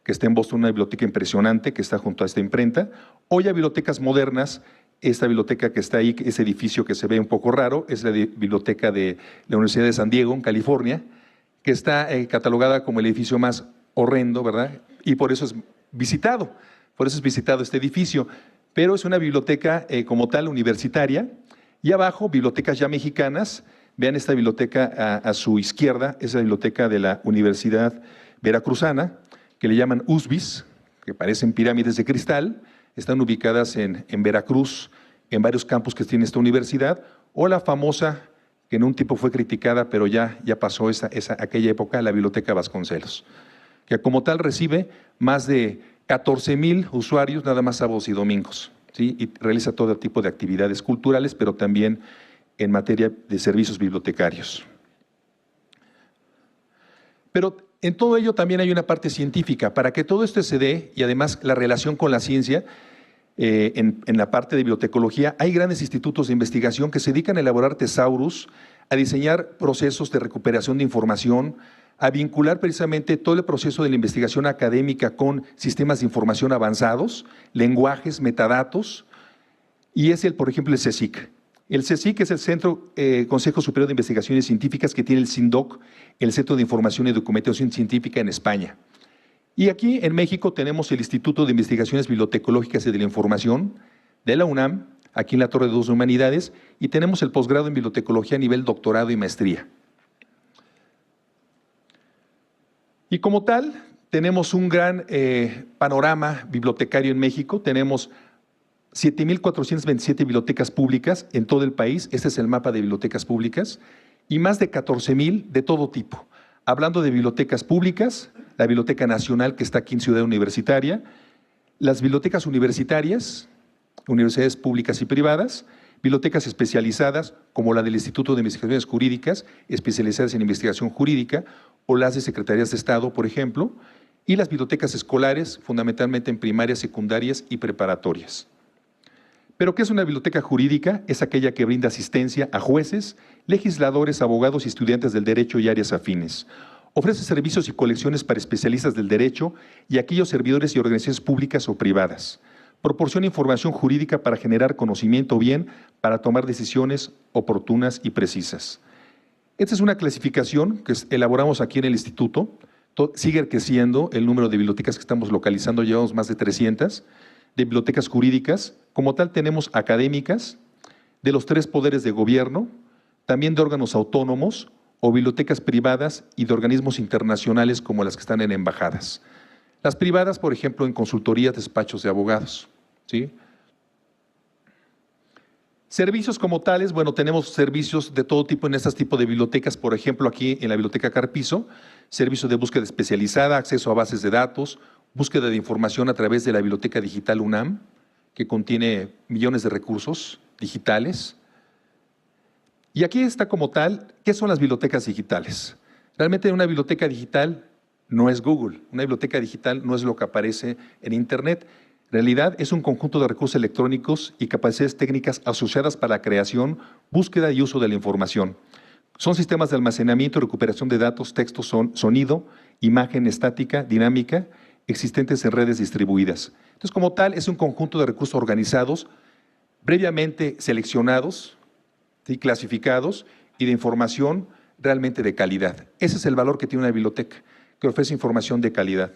que está en Boston, una biblioteca impresionante, que está junto a esta imprenta. O ya bibliotecas modernas, esta biblioteca que está ahí, ese edificio que se ve un poco raro, es la biblioteca de la Universidad de San Diego, en California, que está catalogada como el edificio más horrendo, ¿verdad? Y por eso es visitado este edificio. Pero es una biblioteca como tal universitaria, y abajo bibliotecas ya mexicanas. Vean esta biblioteca a su izquierda, es la biblioteca de la Universidad Veracruzana, que le llaman USBIS, que parecen pirámides de cristal, están ubicadas en Veracruz, en varios campus que tiene esta universidad, o la famosa, que en un tiempo fue criticada, pero ya pasó aquella época, la Biblioteca Vasconcelos, que como tal recibe más de 14,000 usuarios, nada más sábados y domingos, ¿sí? Y realiza todo tipo de actividades culturales, pero también en materia de servicios bibliotecarios. Pero en todo ello también hay una parte científica. Para que todo esto se dé, y además la relación con la ciencia, en la parte de bibliotecología, hay grandes institutos de investigación que se dedican a elaborar tesaurus, a diseñar procesos de recuperación de información, a vincular precisamente todo el proceso de la investigación académica con sistemas de información avanzados, lenguajes, metadatos, y es por ejemplo, el CSIC. El CSIC es el Consejo Superior de Investigaciones Científicas, que tiene el CINDOC, el Centro de Información y Documentación Científica en España. Y aquí en México tenemos el Instituto de Investigaciones Bibliotecológicas y de la Información de la UNAM, aquí en la Torre de Dos Humanidades, y tenemos el posgrado en bibliotecología a nivel doctorado y maestría. Y como tal, tenemos un gran panorama bibliotecario en México. Tenemos 7,427 bibliotecas públicas en todo el país. Este es el mapa de bibliotecas públicas. Y más de 14,000 de todo tipo. Hablando de bibliotecas públicas, la Biblioteca Nacional, que está aquí en Ciudad Universitaria, las bibliotecas universitarias, universidades públicas y privadas, bibliotecas especializadas, como la del Instituto de Investigaciones Jurídicas, especializadas en investigación jurídica, o las de Secretarías de Estado, por ejemplo, y las bibliotecas escolares, fundamentalmente en primarias, secundarias y preparatorias. ¿Pero qué es una biblioteca jurídica? Es aquella que brinda asistencia a jueces, legisladores, abogados y estudiantes del derecho y áreas afines. Ofrece servicios y colecciones para especialistas del derecho y aquellos servidores y organizaciones públicas o privadas. Proporciona información jurídica para generar conocimiento o bien para tomar decisiones oportunas y precisas. Esta es una clasificación que elaboramos aquí en el instituto. sigue creciendo el número de bibliotecas que estamos localizando, llevamos más de 300, de bibliotecas jurídicas. Como tal, tenemos académicas de los 3 poderes de gobierno, también de órganos autónomos o bibliotecas privadas y de organismos internacionales como las que están en embajadas. Las privadas, por ejemplo, en consultorías, despachos de abogados, ¿sí? Servicios como tales, bueno, tenemos servicios de todo tipo en este tipo de bibliotecas, por ejemplo, aquí en la Biblioteca Carpizo, servicio de búsqueda especializada, acceso a bases de datos, búsqueda de información a través de la Biblioteca Digital UNAM, que contiene millones de recursos digitales. Y aquí está como tal, ¿qué son las bibliotecas digitales? Realmente una biblioteca digital no es Google, una biblioteca digital no es lo que aparece en Internet. En realidad es un conjunto de recursos electrónicos y capacidades técnicas asociadas para la creación, búsqueda y uso de la información. Son sistemas de almacenamiento y recuperación de datos, texto, sonido, imagen estática, dinámica, existentes en redes distribuidas. Entonces, como tal, es un conjunto de recursos organizados, previamente seleccionados, ¿sí?, clasificados y de información realmente de calidad. Ese es el valor que tiene una biblioteca, que ofrece información de calidad.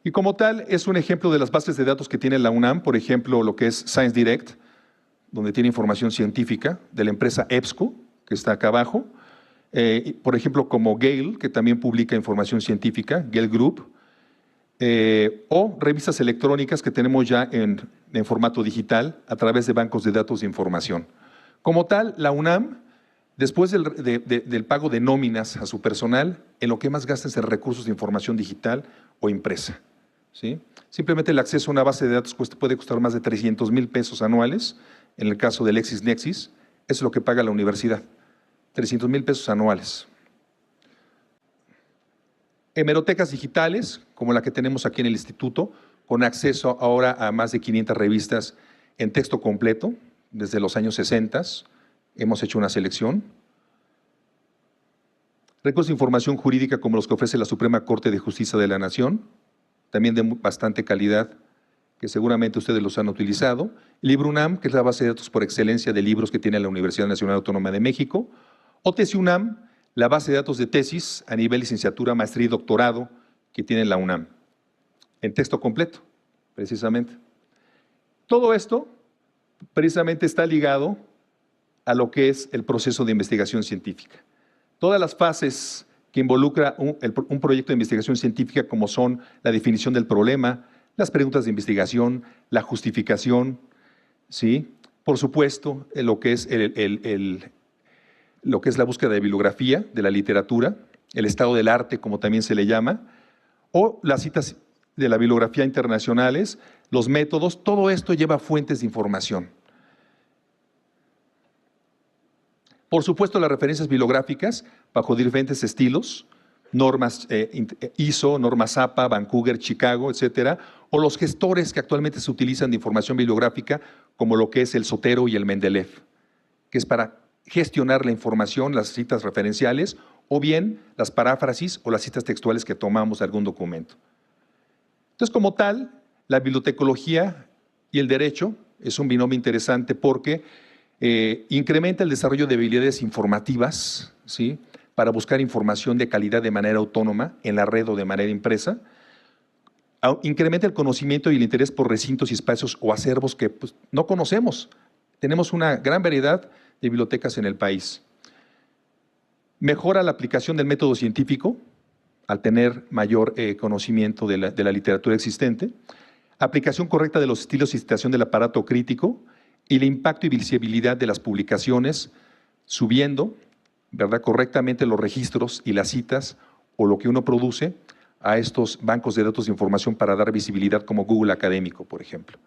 Y como tal, es un ejemplo de las bases de datos que tiene la UNAM, por ejemplo, lo que es Science Direct, donde tiene información científica, de la empresa EBSCO, que está acá abajo, por ejemplo, como Gale, que también publica información científica, Gale Group, o revistas electrónicas que tenemos ya en formato digital a través de bancos de datos de información. Como tal, la UNAM, después del pago de nóminas a su personal, en lo que más gasta es en recursos de información digital o impresa, ¿sí? Simplemente el acceso a una base de datos puede costar más de 300,000 pesos anuales, en el caso del LexisNexis, eso es lo que paga la universidad, 300,000 pesos anuales. Hemerotecas digitales, como la que tenemos aquí en el instituto, con acceso ahora a más de 500 revistas en texto completo, desde los años 60, hemos hecho una selección. Recursos de información jurídica como los que ofrece la Suprema Corte de Justicia de la Nación, también de bastante calidad, que seguramente ustedes los han utilizado. Libro UNAM, que es la base de datos por excelencia de libros que tiene la Universidad Nacional Autónoma de México. O Tesis UNAM, la base de datos de tesis a nivel licenciatura, maestría y doctorado que tiene la UNAM, en texto completo, precisamente. Todo esto precisamente está ligado a lo que es el proceso de investigación científica. Todas las fases que involucra un proyecto de investigación científica, como son la definición del problema, las preguntas de investigación, la justificación, ¿sí? Por supuesto, lo que es la búsqueda de bibliografía de la literatura, el estado del arte, como también se le llama, o las citas de la bibliografía internacionales, los métodos, todo esto lleva fuentes de información. Por supuesto, las referencias bibliográficas bajo diferentes estilos, normas ISO, normas APA, Vancouver, Chicago, etcétera, o los gestores que actualmente se utilizan de información bibliográfica, como lo que es el Zotero y el Mendeley, que es para gestionar la información, las citas referenciales, o bien las paráfrasis o las citas textuales que tomamos de algún documento. Entonces, como tal, la bibliotecología y el derecho es un binomio interesante porque incrementa el desarrollo de habilidades informativas, ¿sí?, para buscar información de calidad de manera autónoma en la red o de manera impresa. Incrementa el conocimiento y el interés por recintos y espacios o acervos que pues, no conocemos. Tenemos una gran variedad de bibliotecas en el país. Mejora la aplicación del método científico al tener mayor conocimiento de la literatura existente. Aplicación correcta de los estilos y citación del aparato crítico y el impacto y visibilidad de las publicaciones, subiendo, ¿verdad?, correctamente los registros y las citas o lo que uno produce a estos bancos de datos de información para dar visibilidad como Google Académico, por ejemplo.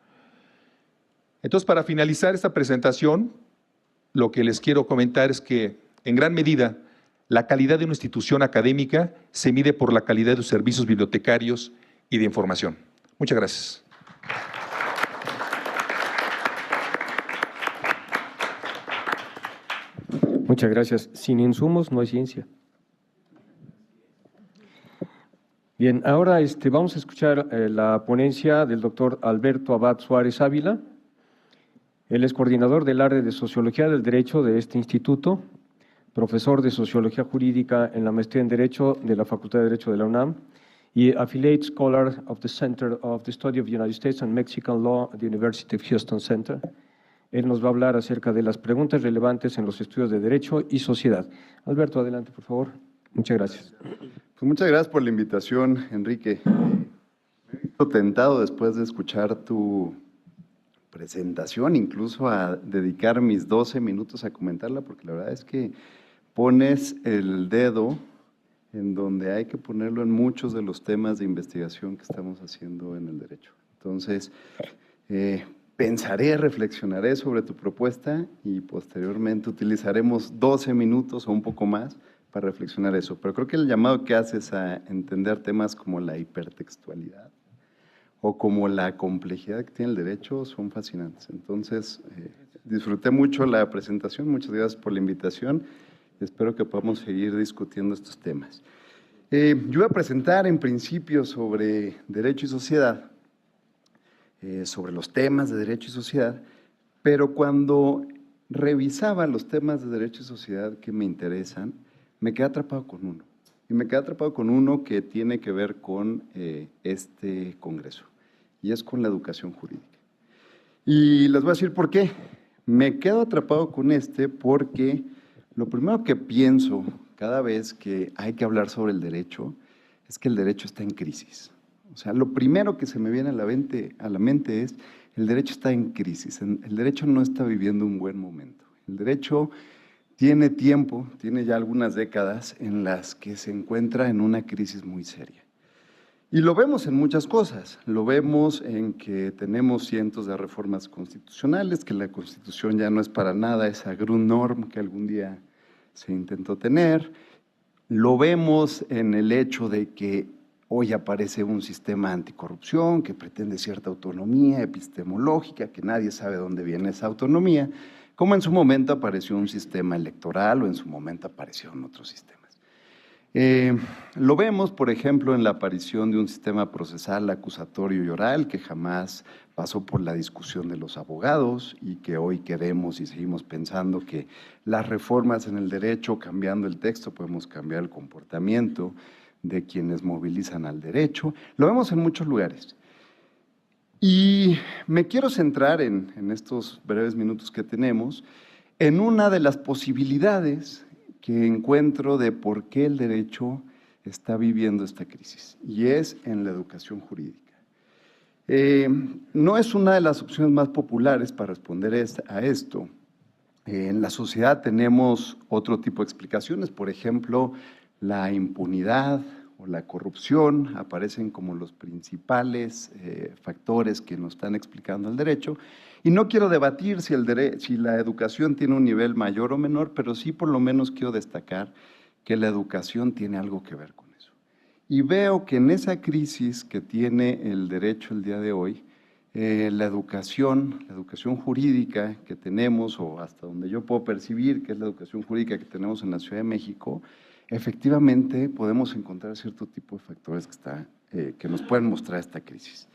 Entonces, para finalizar esta presentación, lo que les quiero comentar es que, en gran medida, la calidad de una institución académica se mide por la calidad de sus servicios bibliotecarios y de información. Muchas gracias. Muchas gracias. Sin insumos no hay ciencia. Bien, ahora vamos a escuchar la ponencia del doctor Alberto Abad Suárez Ávila. Él es coordinador del área de Sociología del Derecho de este instituto. profesor de Sociología Jurídica en la Maestría en Derecho de la Facultad de Derecho de la UNAM y Affiliate Scholar of the Center of the Study of the United States and Mexican Law at the University of Houston Center. Él nos va a hablar acerca de las preguntas relevantes en los estudios de Derecho y Sociedad. Alberto, adelante, por favor. Muchas gracias. Pues muchas gracias por la invitación, Enrique. Me he visto tentado después de escuchar tu presentación, incluso a dedicar mis 12 minutos a comentarla, porque la verdad es que pones el dedo en donde hay que ponerlo en muchos de los temas de investigación que estamos haciendo en el derecho. Entonces, pensaré, reflexionaré sobre tu propuesta y posteriormente utilizaremos 12 minutos o un poco más para reflexionar eso. Pero creo que el llamado que haces a entender temas como la hipertextualidad o como la complejidad que tiene el derecho son fascinantes. Entonces, disfruté mucho la presentación, muchas gracias por la invitación. Espero que podamos seguir discutiendo estos temas. Yo voy a presentar en principio sobre derecho y sociedad, sobre los temas de derecho y sociedad, pero cuando revisaba los temas de derecho y sociedad que me interesan, me quedé atrapado con uno. Y me quedé atrapado con uno que tiene que ver con este congreso, y es con la educación jurídica. Y les voy a decir por qué. Me quedo atrapado con este porque lo primero que pienso cada vez que hay que hablar sobre el derecho es que el derecho está en crisis. O sea, lo primero que se me viene a la mente es el derecho está en crisis, el derecho no está viviendo un buen momento. El derecho tiene tiempo, tiene ya algunas décadas en las que se encuentra en una crisis muy seria. Y lo vemos en muchas cosas, lo vemos en que tenemos cientos de reformas constitucionales, que la Constitución ya no es para nada esa Grundnorm que algún día se intentó tener, lo vemos en el hecho de que hoy aparece un sistema anticorrupción que pretende cierta autonomía epistemológica, que nadie sabe dónde viene esa autonomía, como en su momento apareció un sistema electoral o en su momento aparecieron otros sistemas. Lo vemos, por ejemplo, en la aparición de un sistema procesal acusatorio y oral que jamás pasó por la discusión de los abogados y que hoy queremos y seguimos pensando que las reformas en el derecho, cambiando el texto, podemos cambiar el comportamiento de quienes movilizan al derecho. Lo vemos en muchos lugares. Y me quiero centrar en estos breves minutos que tenemos en una de las posibilidades que encuentro de por qué el derecho está viviendo esta crisis, y es en la educación jurídica. No es una de las opciones más populares para responder a esto. En la sociedad tenemos otro tipo de explicaciones, por ejemplo, la impunidad o la corrupción aparecen como los principales factores que nos están explicando el derecho. Y no quiero debatir si la educación tiene un nivel mayor o menor, pero sí por lo menos quiero destacar que la educación tiene algo que ver con eso. Y veo que en esa crisis que tiene el derecho el día de hoy, la educación jurídica que tenemos, o hasta donde yo puedo percibir que es la educación jurídica que tenemos en la Ciudad de México, efectivamente podemos encontrar cierto tipo de factores que nos pueden mostrar esta crisis.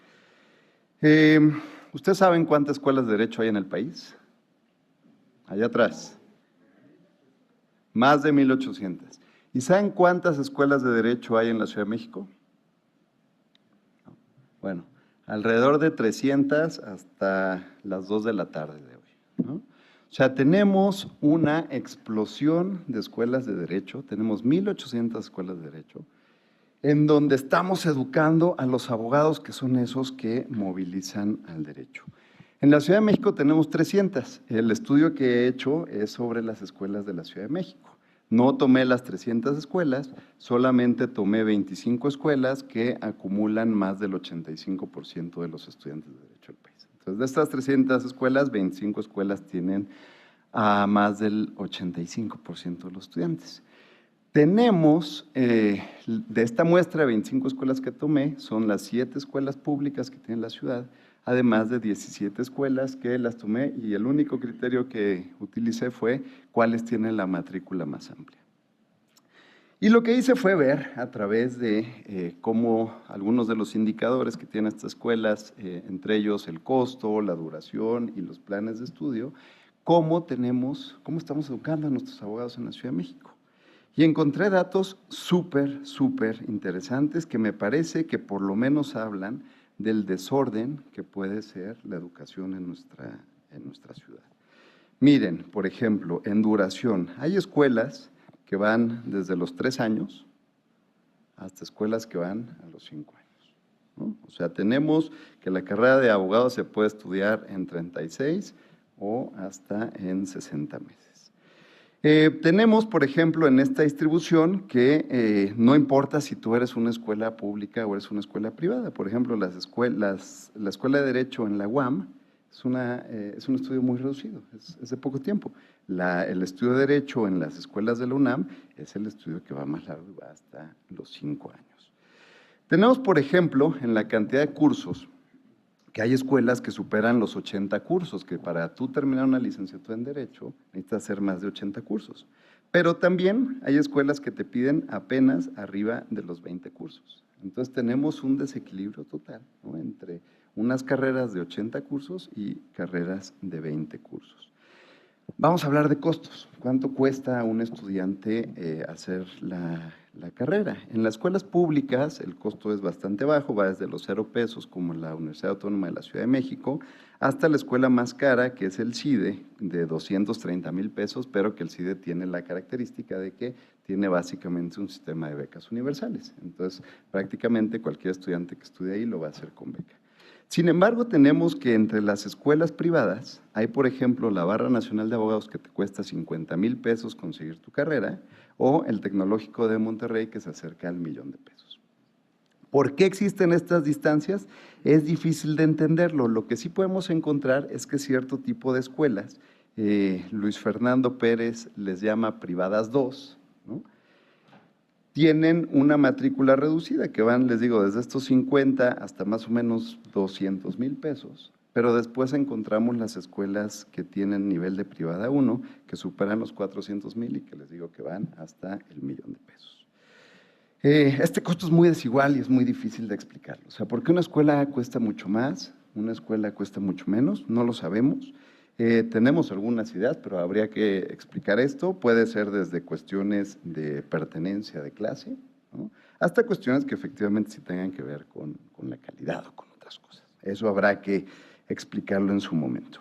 ¿Ustedes saben cuántas escuelas de derecho hay en el país? Allá atrás. Más de 1,800. ¿Y saben cuántas escuelas de derecho hay en la Ciudad de México? Bueno, alrededor de 300 hasta las 2 de la tarde de hoy, ¿no? O sea, tenemos una explosión de escuelas de derecho, tenemos 1,800 escuelas de derecho, en donde estamos educando a los abogados que son esos que movilizan al derecho. En la Ciudad de México tenemos 300. El estudio que he hecho es sobre las escuelas de la Ciudad de México. No tomé las 300 escuelas, solamente tomé 25 escuelas que acumulan más del 85% de los estudiantes de derecho del país. Entonces, de estas 300 escuelas, 25 escuelas tienen a más del 85% de los estudiantes. Tenemos, de esta muestra de 25 escuelas que tomé, son las 7 escuelas públicas que tiene la ciudad, además de 17 escuelas que las tomé, y el único criterio que utilicé fue cuáles tienen la matrícula más amplia. Y lo que hice fue ver a través de cómo algunos de los indicadores que tienen estas escuelas, entre ellos el costo, la duración y los planes de estudio, cómo estamos educando a nuestros abogados en la Ciudad de México. Y encontré datos súper interesantes que me parece que por lo menos hablan del desorden que puede ser la educación en nuestra ciudad. Miren, por ejemplo, en duración, hay escuelas que van desde los 3 años hasta escuelas que van a los 5 años, ¿no? O sea, tenemos que la carrera de abogado se puede estudiar en 36 o hasta en 60 meses. Tenemos, por ejemplo, en esta distribución que no importa si tú eres una escuela pública o eres una escuela privada. Por ejemplo, la Escuela de Derecho en la UAM es un estudio muy reducido, es de poco tiempo. El estudio de Derecho en las escuelas de la UNAM es el estudio que va más largo y va hasta los 5 años. Tenemos, por ejemplo, en la cantidad de cursos, que hay escuelas que superan los 80 cursos, que para tú terminar una licenciatura en Derecho necesitas hacer más de 80 cursos. Pero también hay escuelas que te piden apenas arriba de los 20 cursos. Entonces tenemos un desequilibrio total, ¿no?, entre unas carreras de 80 cursos y carreras de 20 cursos. Vamos a hablar de costos. ¿Cuánto cuesta a un estudiante hacer la carrera? En las escuelas públicas el costo es bastante bajo, va desde los 0 pesos, como la Universidad Autónoma de la Ciudad de México, hasta la escuela más cara, que es el CIDE, de 230,000 pesos, pero que el CIDE tiene la característica de que tiene básicamente un sistema de becas universales. Entonces, prácticamente cualquier estudiante que estudie ahí lo va a hacer con beca. Sin embargo, tenemos que entre las escuelas privadas hay, por ejemplo, la Barra Nacional de Abogados que te cuesta 50,000 pesos conseguir tu carrera, o el Tecnológico de Monterrey que se acerca al 1,000,000 de pesos. ¿Por qué existen estas distancias? Es difícil de entenderlo. Lo que sí podemos encontrar es que cierto tipo de escuelas, Luis Fernando Pérez les llama privadas 2, ¿no?, tienen una matrícula reducida que van, les digo, desde estos 50 hasta más o menos 200,000 pesos, pero después encontramos las escuelas que tienen nivel de privada 1, que superan los 400,000 y que les digo que van hasta el 1,000,000 de pesos. Este costo es muy desigual y es muy difícil de explicarlo. O sea, ¿por qué una escuela cuesta mucho más, una escuela cuesta mucho menos? No lo sabemos. Tenemos algunas ideas, pero habría que explicar esto. Puede ser desde cuestiones de pertenencia de clase, ¿no?, hasta cuestiones que efectivamente sí tengan que ver con la calidad o con otras cosas. Eso habrá que explicarlo en su momento.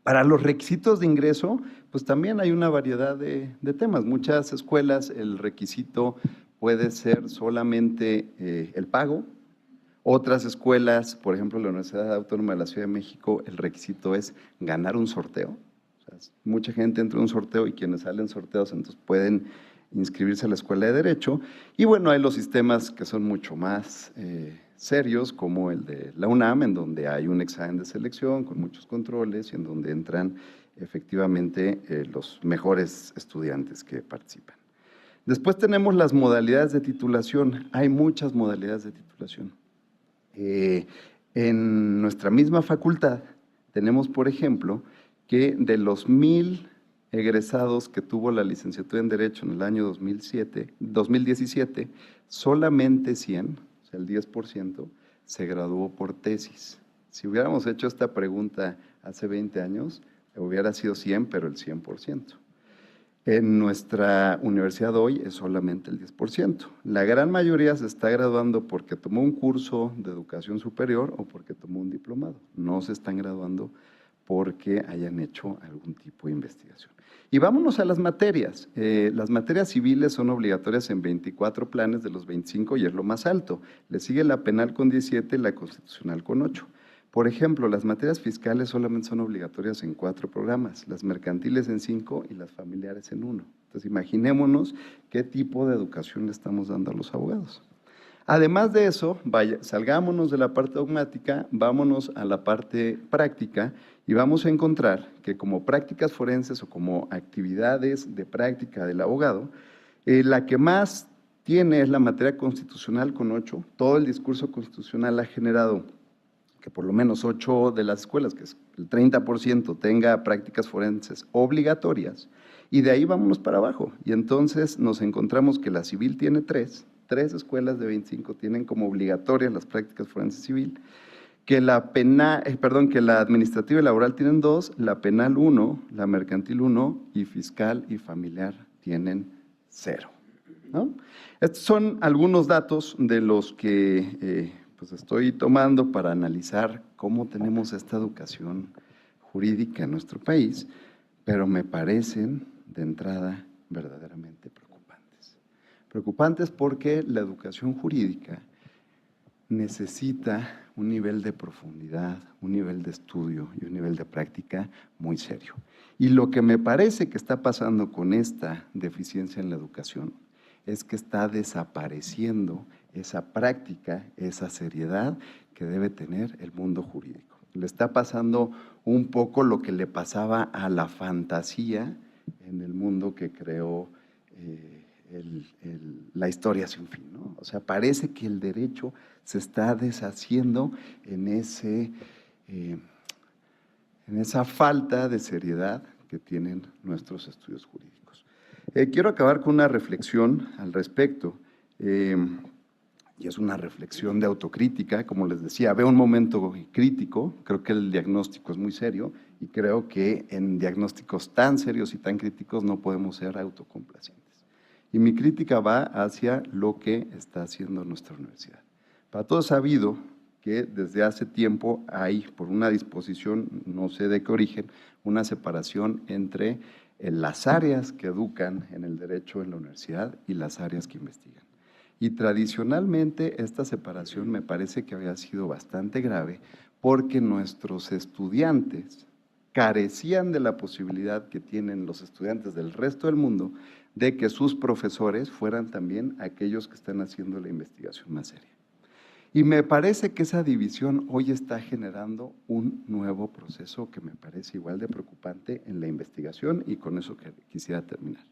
Para los requisitos de ingreso, pues también hay una variedad de temas. Muchas escuelas el requisito puede ser solamente el pago. Otras escuelas, por ejemplo, la Universidad Autónoma de la Ciudad de México, el requisito es ganar un sorteo. O sea, mucha gente entra en un sorteo y quienes salen sorteados entonces pueden inscribirse a la Escuela de Derecho. Y bueno, hay los sistemas que son mucho más serios, como el de la UNAM, en donde hay un examen de selección con muchos controles y en donde entran efectivamente los mejores estudiantes que participan. Después tenemos las modalidades de titulación. Hay muchas modalidades de titulación. En nuestra misma facultad tenemos, por ejemplo, que de los 1,000 egresados que tuvo la licenciatura en Derecho en el año 2017, solamente 100, o sea, el 10%, se graduó por tesis. Si hubiéramos hecho esta pregunta hace 20 años, hubiera sido 100, pero el 100%. En nuestra universidad hoy es solamente el 10%. La gran mayoría se está graduando porque tomó un curso de educación superior o porque tomó un diplomado. No se están graduando porque hayan hecho algún tipo de investigación. Y vámonos a las materias. Las materias civiles son obligatorias en 24 planes de los 25 y es lo más alto. Le sigue la penal con 17 y la constitucional con 8. Por ejemplo, las materias fiscales solamente son obligatorias en 4 programas, las mercantiles en 5 y las familiares en 1. Entonces, imaginémonos qué tipo de educación le estamos dando a los abogados. Además de eso, salgámonos de la parte dogmática, vámonos a la parte práctica y vamos a encontrar que como prácticas forenses o como actividades de práctica del abogado, la que más tiene es la materia constitucional con 8. Todo el discurso constitucional ha generado que por lo menos 8 de las escuelas, que es el 30%, tenga prácticas forenses obligatorias, y de ahí vámonos para abajo. Y entonces nos encontramos que la civil tiene 3 escuelas de 25 tienen como obligatorias las prácticas forenses civil, que la administrativa y laboral tienen 2, la penal 1, la mercantil 1 y fiscal y familiar tienen 0, ¿no? Estos son algunos datos de los que pues estoy tomando para analizar cómo tenemos esta educación jurídica en nuestro país, pero me parecen de entrada verdaderamente preocupantes. Preocupantes porque la educación jurídica necesita un nivel de profundidad, un nivel de estudio y un nivel de práctica muy serio. Y lo que me parece que está pasando con esta deficiencia en la educación es que está desapareciendo esa práctica, esa seriedad que debe tener el mundo jurídico. Le está pasando un poco lo que le pasaba a la fantasía en el mundo que creó la historia sin fin, ¿no? O sea, parece que el derecho se está deshaciendo en esa falta de seriedad que tienen nuestros estudios jurídicos. Quiero acabar con una reflexión al respecto, y es una reflexión de autocrítica. Como les decía, veo un momento crítico, creo que el diagnóstico es muy serio y creo que en diagnósticos tan serios y tan críticos no podemos ser autocomplacientes. Y mi crítica va hacia lo que está haciendo nuestra universidad. Para todos es sabido que desde hace tiempo hay, por una disposición, no sé de qué origen, una separación entre las áreas que educan en el derecho en la universidad y las áreas que investigan. Y tradicionalmente esta separación me parece que había sido bastante grave porque nuestros estudiantes carecían de la posibilidad que tienen los estudiantes del resto del mundo de que sus profesores fueran también aquellos que están haciendo la investigación más seria. Y me parece que esa división hoy está generando un nuevo proceso que me parece igual de preocupante en la investigación, y con eso quisiera terminar.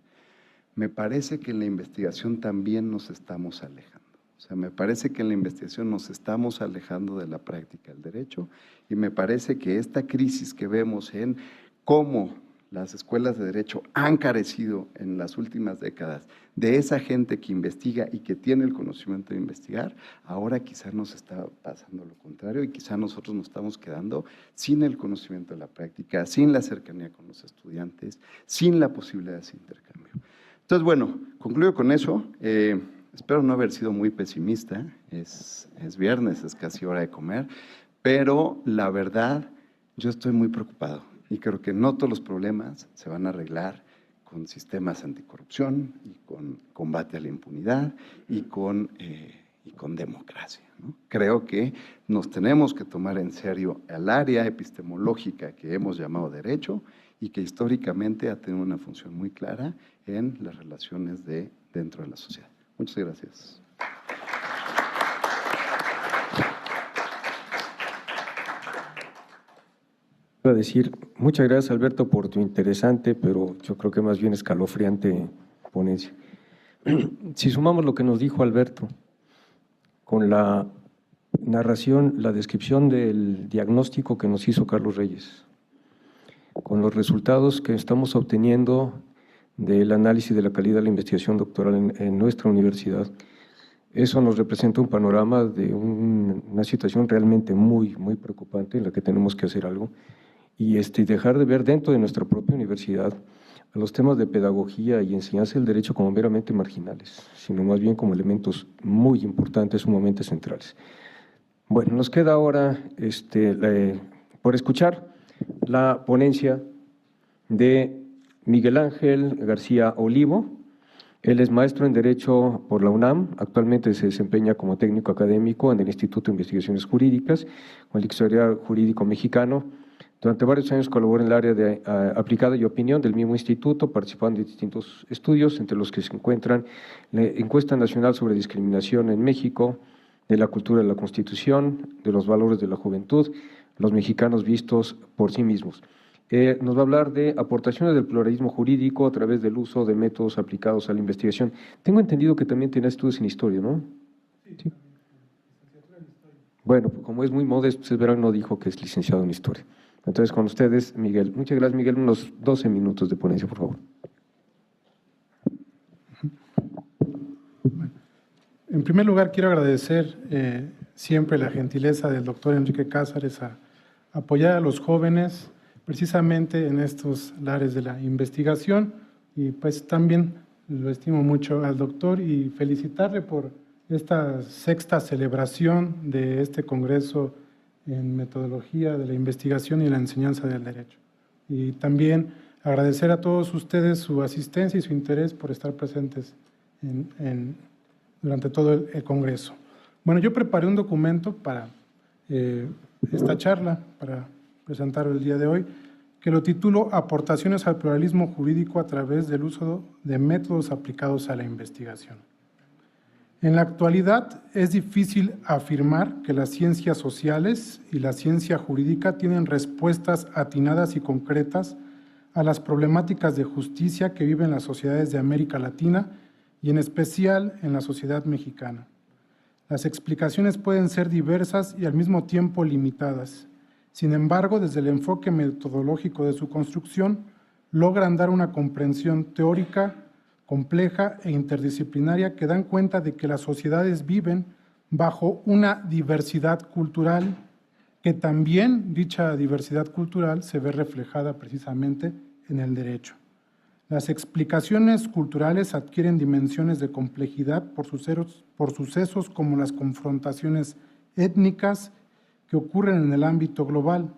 Me parece que en la investigación también nos estamos alejando. O sea, me parece que en la investigación nos estamos alejando de la práctica del derecho, y me parece que esta crisis que vemos en cómo las escuelas de derecho han carecido en las últimas décadas de esa gente que investiga y que tiene el conocimiento de investigar, ahora quizá nos está pasando lo contrario y quizá nosotros nos estamos quedando sin el conocimiento de la práctica, sin la cercanía con los estudiantes, sin la posibilidad de ese intercambio. Entonces, bueno, concluyo con eso. Espero no haber sido muy pesimista. Es viernes, es casi hora de comer, pero la verdad, yo estoy muy preocupado y creo que no todos los problemas se van a arreglar con sistemas anticorrupción y con combate a la impunidad y con democracia, ¿no? Creo que nos tenemos que tomar en serio el área epistemológica que hemos llamado derecho y que históricamente ha tenido una función muy clara en las relaciones dentro de la sociedad. Muchas gracias. Iba a decir, muchas gracias, Alberto, por tu interesante, pero yo creo que más bien escalofriante ponencia. Si sumamos lo que nos dijo Alberto con la narración, la descripción del diagnóstico que nos hizo Carlos Reyes, con los resultados que estamos obteniendo del análisis de la calidad de la investigación doctoral en nuestra universidad, eso nos representa un panorama de una situación realmente muy, muy preocupante en la que tenemos que hacer algo y dejar de ver dentro de nuestra propia universidad a los temas de pedagogía y enseñanza del derecho como meramente marginales, sino más bien como elementos muy importantes, sumamente centrales. Bueno, nos queda ahora por escuchar la ponencia de Miguel Ángel García Olivo. Él es maestro en Derecho por la UNAM, actualmente se desempeña como técnico académico en el Instituto de Investigaciones Jurídicas, con el Diccionario Jurídico Mexicano. Durante varios años colaboró en el área de aplicada y opinión del mismo instituto, participando en distintos estudios, entre los que se encuentran la Encuesta Nacional sobre Discriminación en México, de la cultura de la Constitución, de los valores de la juventud, los mexicanos vistos por sí mismos. Nos va a hablar de aportaciones del pluralismo jurídico a través del uso de métodos aplicados a la investigación. Tengo entendido que también tiene estudios en historia, ¿no? Sí. Bueno, pues como es muy modesto, ustedes verán, no dijo que es licenciado en historia. Entonces, con ustedes, Miguel. Muchas gracias, Miguel. Unos 12 minutos de ponencia, por favor. En primer lugar, quiero agradecer siempre la gentileza del doctor Enrique Cázares a apoyar a los jóvenes precisamente en estos lares de la investigación, y pues también lo estimo mucho al doctor y felicitarle por esta 6ª celebración de este Congreso en Metodología de la Investigación y la Enseñanza del Derecho. Y también agradecer a todos ustedes su asistencia y su interés por estar presentes durante todo el Congreso. Bueno, yo preparé un documento para esta charla, para presentarlo el día de hoy, que lo titulo Aportaciones al pluralismo jurídico a través del uso de métodos aplicados a la investigación. En la actualidad es difícil afirmar que las ciencias sociales y la ciencia jurídica tienen respuestas atinadas y concretas a las problemáticas de justicia que viven las sociedades de América Latina y en especial en la sociedad mexicana. Las explicaciones pueden ser diversas y al mismo tiempo limitadas. Sin embargo, desde el enfoque metodológico de su construcción, logran dar una comprensión teórica, compleja e interdisciplinaria que dan cuenta de que las sociedades viven bajo una diversidad cultural, que también dicha diversidad cultural se ve reflejada precisamente en el derecho. Las explicaciones culturales adquieren dimensiones de complejidad por sucesos como las confrontaciones étnicas que ocurren en el ámbito global.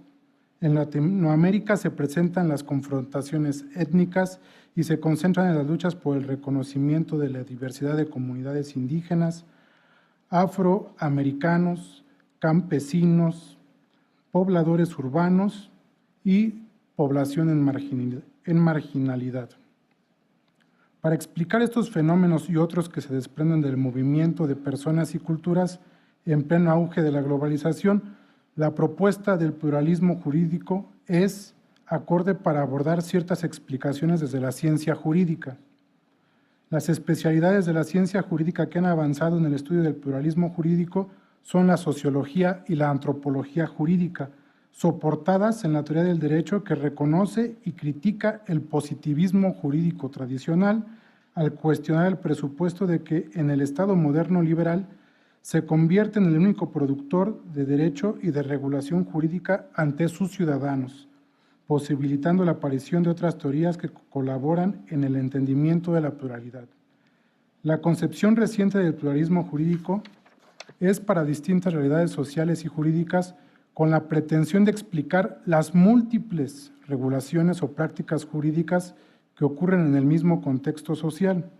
En Latinoamérica se presentan las confrontaciones étnicas y se concentran en las luchas por el reconocimiento de la diversidad de comunidades indígenas, afroamericanos, campesinos, pobladores urbanos y población en marginalidad. Para explicar estos fenómenos y otros que se desprenden del movimiento de personas y culturas en pleno auge de la globalización, la propuesta del pluralismo jurídico es acorde para abordar ciertas explicaciones desde la ciencia jurídica. Las especialidades de la ciencia jurídica que han avanzado en el estudio del pluralismo jurídico son la sociología y la antropología jurídica, soportadas en la teoría del derecho que reconoce y critica el positivismo jurídico tradicional al cuestionar el presupuesto de que en el Estado moderno liberal se convierte en el único productor de derecho y de regulación jurídica ante sus ciudadanos, posibilitando la aparición de otras teorías que colaboran en el entendimiento de la pluralidad. La concepción reciente del pluralismo jurídico es para distintas realidades sociales y jurídicas con la pretensión de explicar las múltiples regulaciones o prácticas jurídicas que ocurren en el mismo contexto social.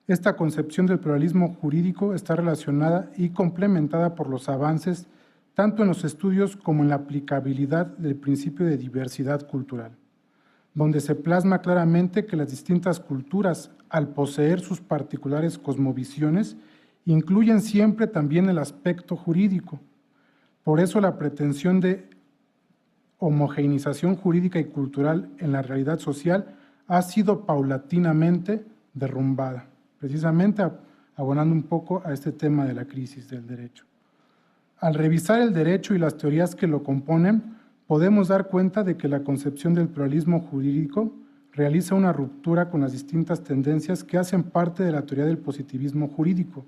Esta concepción del pluralismo jurídico está relacionada y complementada por los avances tanto en los estudios como en la aplicabilidad del principio de diversidad cultural, donde se plasma claramente que las distintas culturas, al poseer sus particulares cosmovisiones, incluyen siempre también el aspecto jurídico. Por eso la pretensión de homogeneización jurídica y cultural en la realidad social ha sido paulatinamente derrumbada, precisamente abonando un poco a este tema de la crisis del derecho. Al revisar el derecho y las teorías que lo componen, podemos dar cuenta de que la concepción del pluralismo jurídico realiza una ruptura con las distintas tendencias que hacen parte de la teoría del positivismo jurídico.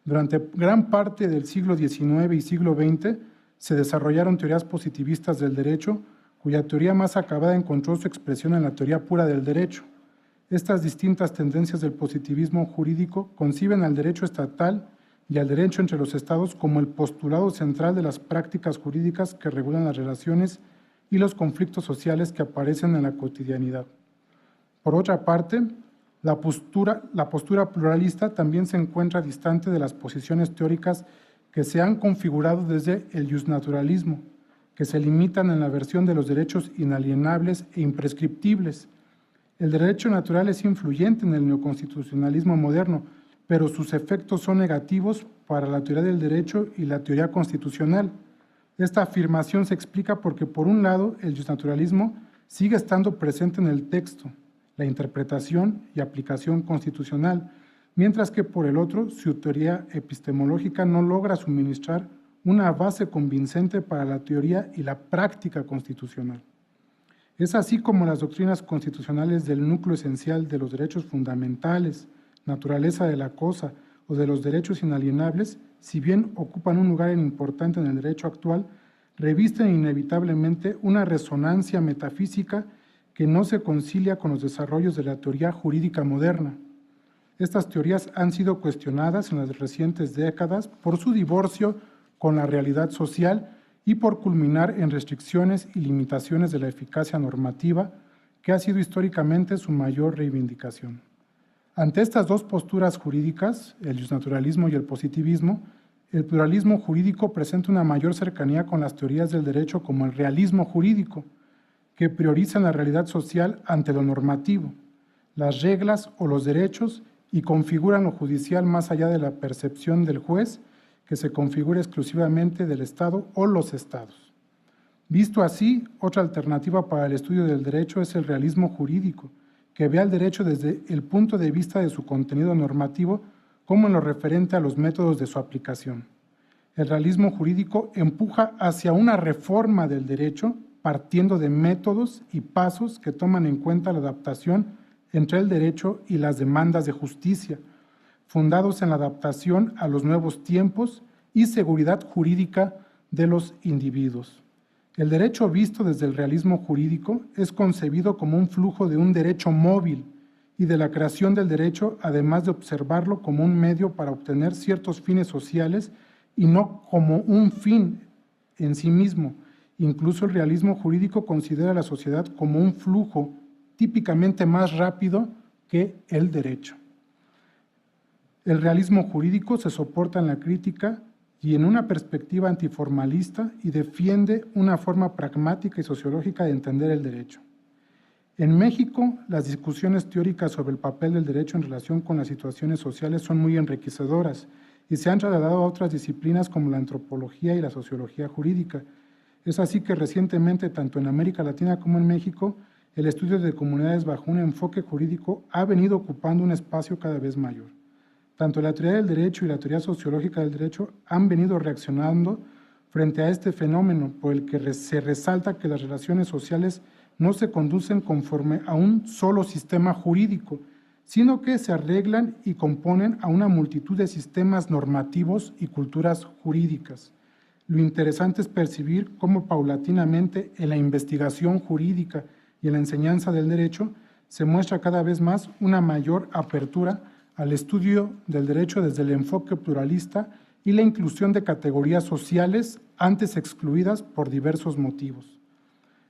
Durante gran parte del siglo XIX y siglo XX se desarrollaron teorías positivistas del derecho, cuya teoría más acabada encontró su expresión en la teoría pura del derecho. Estas distintas tendencias del positivismo jurídico conciben al derecho estatal y al derecho entre los estados como el postulado central de las prácticas jurídicas que regulan las relaciones y los conflictos sociales que aparecen en la cotidianidad. Por otra parte, la postura pluralista también se encuentra distante de las posiciones teóricas que se han configurado desde el justnaturalismo, que se limitan en la versión de los derechos inalienables e imprescriptibles. El derecho natural es influyente en el neoconstitucionalismo moderno, pero sus efectos son negativos para la teoría del derecho y la teoría constitucional. Esta afirmación se explica porque, por un lado, el justnaturalismo sigue estando presente en el texto, la interpretación y aplicación constitucional, mientras que, por el otro, su teoría epistemológica no logra suministrar una base convincente para la teoría y la práctica constitucional. Es así como las doctrinas constitucionales del núcleo esencial de los derechos fundamentales, naturaleza de la cosa o de los derechos inalienables, si bien ocupan un lugar importante en el derecho actual, revisten inevitablemente una resonancia metafísica que no se concilia con los desarrollos de la teoría jurídica moderna. Estas teorías han sido cuestionadas en las recientes décadas por su divorcio con la realidad social y por culminar en restricciones y limitaciones de la eficacia normativa, que ha sido históricamente su mayor reivindicación. Ante estas dos posturas jurídicas, el justnaturalismo y el positivismo, el pluralismo jurídico presenta una mayor cercanía con las teorías del derecho como el realismo jurídico, que priorizan la realidad social ante lo normativo, las reglas o los derechos, y configuran lo judicial más allá de la percepción del juez, que se configura exclusivamente del Estado o los Estados. Visto así, otra alternativa para el estudio del derecho es el realismo jurídico, que ve al derecho desde el punto de vista de su contenido normativo como en lo referente a los métodos de su aplicación. El realismo jurídico empuja hacia una reforma del derecho partiendo de métodos y pasos que toman en cuenta la adaptación entre el derecho y las demandas de justicia, fundados en la adaptación a los nuevos tiempos y seguridad jurídica de los individuos. El derecho visto desde el realismo jurídico es concebido como un flujo de un derecho móvil y de la creación del derecho, además de observarlo como un medio para obtener ciertos fines sociales y no como un fin en sí mismo. Incluso el realismo jurídico considera a la sociedad como un flujo típicamente más rápido que el derecho. El realismo jurídico se soporta en la crítica y en una perspectiva antiformalista y defiende una forma pragmática y sociológica de entender el derecho. En México, las discusiones teóricas sobre el papel del derecho en relación con las situaciones sociales son muy enriquecedoras y se han trasladado a otras disciplinas como la antropología y la sociología jurídica. Es así que recientemente, tanto en América Latina como en México, el estudio de comunidades bajo un enfoque jurídico ha venido ocupando un espacio cada vez mayor. Tanto la teoría del derecho y la teoría sociológica del derecho han venido reaccionando frente a este fenómeno, por el que se resalta que las relaciones sociales no se conducen conforme a un solo sistema jurídico, sino que se arreglan y componen a una multitud de sistemas normativos y culturas jurídicas. Lo interesante es percibir cómo paulatinamente en la investigación jurídica y en la enseñanza del derecho se muestra cada vez más una mayor apertura al estudio del derecho desde el enfoque pluralista y la inclusión de categorías sociales antes excluidas por diversos motivos.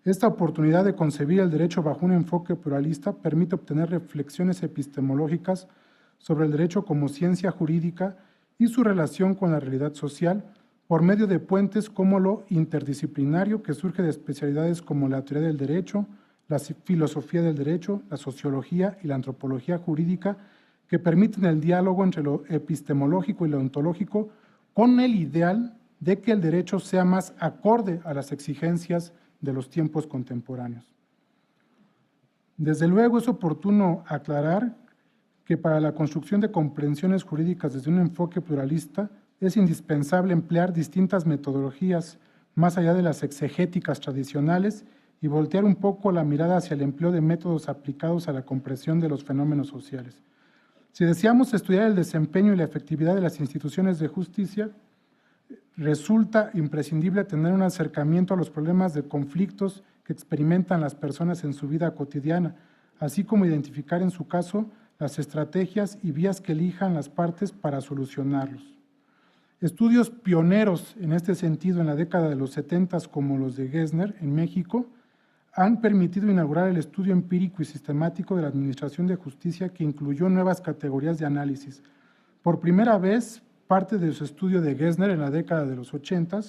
Esta oportunidad de concebir el derecho bajo un enfoque pluralista permite obtener reflexiones epistemológicas sobre el derecho como ciencia jurídica y su relación con la realidad social por medio de puentes como lo interdisciplinario que surge de especialidades como la teoría del derecho, la filosofía del derecho, la sociología y la antropología jurídica, que permiten el diálogo entre lo epistemológico y lo ontológico con el ideal de que el derecho sea más acorde a las exigencias de los tiempos contemporáneos. Desde luego es oportuno aclarar que para la construcción de comprensiones jurídicas desde un enfoque pluralista es indispensable emplear distintas metodologías más allá de las exegéticas tradicionales y voltear un poco la mirada hacia el empleo de métodos aplicados a la comprensión de los fenómenos sociales. Si deseamos estudiar el desempeño y la efectividad de las instituciones de justicia, resulta imprescindible tener un acercamiento a los problemas de conflictos que experimentan las personas en su vida cotidiana, así como identificar en su caso las estrategias y vías que elijan las partes para solucionarlos. Estudios pioneros en este sentido en la década de los 70, como los de Gessner en México, han permitido inaugurar el estudio empírico y sistemático de la administración de justicia, que incluyó nuevas categorías de análisis. Por primera vez, parte de su estudio de Gessner en la década de los 80,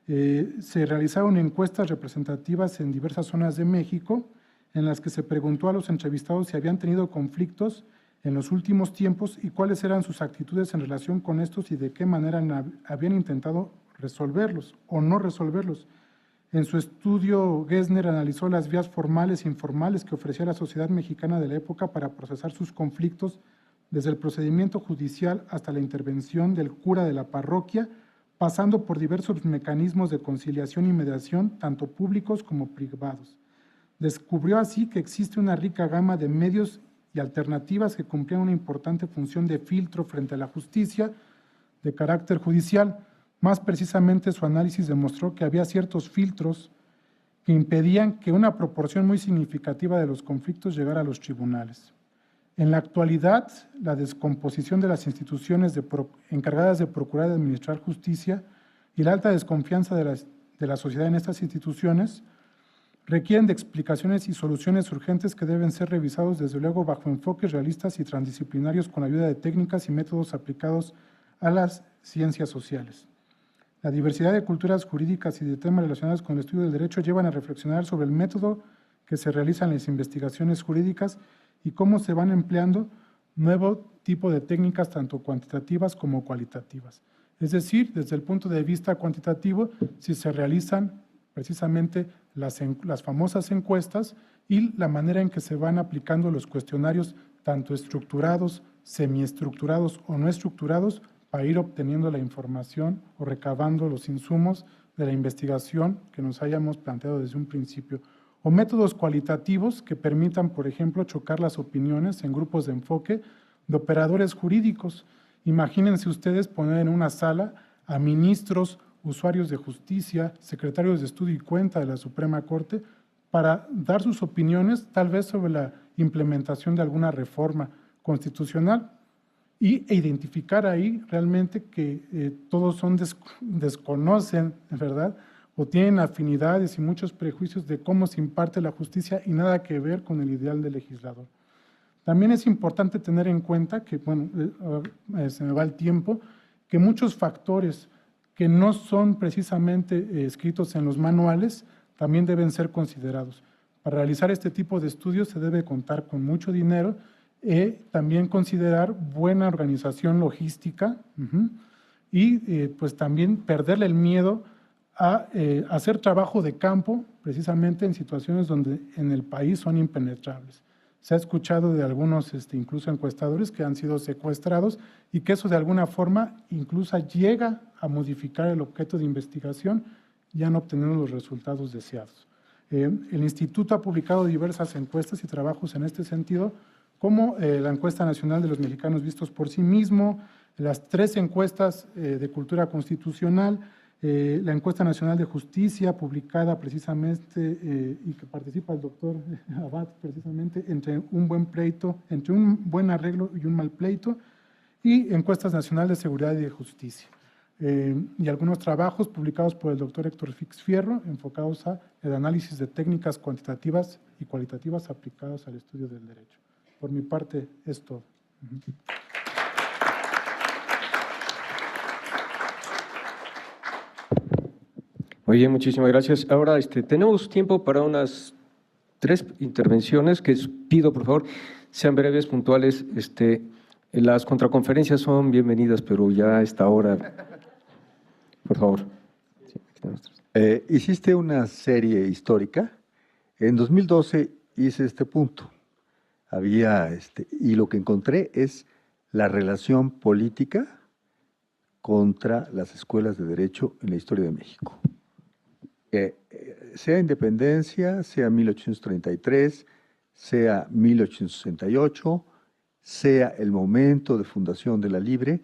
se realizaron encuestas representativas en diversas zonas de México, en las que se preguntó a los entrevistados si habían tenido conflictos en los últimos tiempos y cuáles eran sus actitudes en relación con estos y de qué manera habían intentado resolverlos o no resolverlos. En su estudio, Gessner analizó las vías formales e informales que ofrecía la sociedad mexicana de la época para procesar sus conflictos, desde el procedimiento judicial hasta la intervención del cura de la parroquia, pasando por diversos mecanismos de conciliación y mediación, tanto públicos como privados. Descubrió así que existe una rica gama de medios y alternativas que cumplían una importante función de filtro frente a la justicia de carácter judicial. Más precisamente, su análisis demostró que había ciertos filtros que impedían que una proporción muy significativa de los conflictos llegara a los tribunales. En la actualidad, la descomposición de las instituciones encargadas de procurar y administrar justicia y la alta desconfianza de la sociedad en estas instituciones requieren de explicaciones y soluciones urgentes que deben ser revisados desde luego bajo enfoques realistas y transdisciplinarios con la ayuda de técnicas y métodos aplicados a las ciencias sociales. La diversidad de culturas jurídicas y de temas relacionados con el estudio del derecho llevan a reflexionar sobre el método que se realizan las investigaciones jurídicas y cómo se van empleando nuevo tipo de técnicas tanto cuantitativas como cualitativas. Es decir, desde el punto de vista cuantitativo, si se realizan precisamente las famosas encuestas y la manera en que se van aplicando los cuestionarios, tanto estructurados, semiestructurados o no estructurados, para ir obteniendo la información o recabando los insumos de la investigación que nos hayamos planteado desde un principio. O métodos cualitativos que permitan, por ejemplo, chocar las opiniones en grupos de enfoque de operadores jurídicos. Imagínense ustedes poner en una sala a ministros, usuarios de justicia, secretarios de estudio y cuenta de la Suprema Corte, para dar sus opiniones tal vez sobre la implementación de alguna reforma constitucional e identificar ahí realmente que todos desconocen, ¿verdad?, o tienen afinidades y muchos prejuicios de cómo se imparte la justicia y nada que ver con el ideal del legislador. También es importante tener en cuenta que, bueno, se me va el tiempo, que muchos factores que no son precisamente escritos en los manuales también deben ser considerados. Para realizar este tipo de estudios se debe contar con mucho dinero y también considerar buena organización logística y pues también perderle el miedo a hacer trabajo de campo precisamente en situaciones donde en el país son impenetrables. Se ha escuchado de algunos incluso encuestadores que han sido secuestrados y que eso de alguna forma incluso llega a modificar el objeto de investigación y han obtenido los resultados deseados. El Instituto ha publicado diversas encuestas y trabajos en este sentido, como la encuesta nacional de los mexicanos vistos por sí mismo, las 3 encuestas de cultura constitucional, la encuesta nacional de justicia publicada precisamente y que participa el doctor Abad precisamente entre un buen arreglo y un mal pleito, y encuestas nacional de seguridad y de justicia. Y algunos trabajos publicados por el doctor Héctor Fix Fierro enfocados a el análisis de técnicas cuantitativas y cualitativas aplicadas al estudio del derecho. Por mi parte, es todo. Muy bien, muchísimas gracias. Ahora tenemos tiempo para unas 3 intervenciones que pido, por favor, sean breves, puntuales. Las contraconferencias son bienvenidas, pero ya a esta hora, por favor. Sí, hiciste una serie histórica. En 2012 hice este punto. Y lo que encontré es la relación política contra las escuelas de derecho en la historia de México. Sea independencia, sea 1833, sea 1868, sea el momento de fundación de la Libre,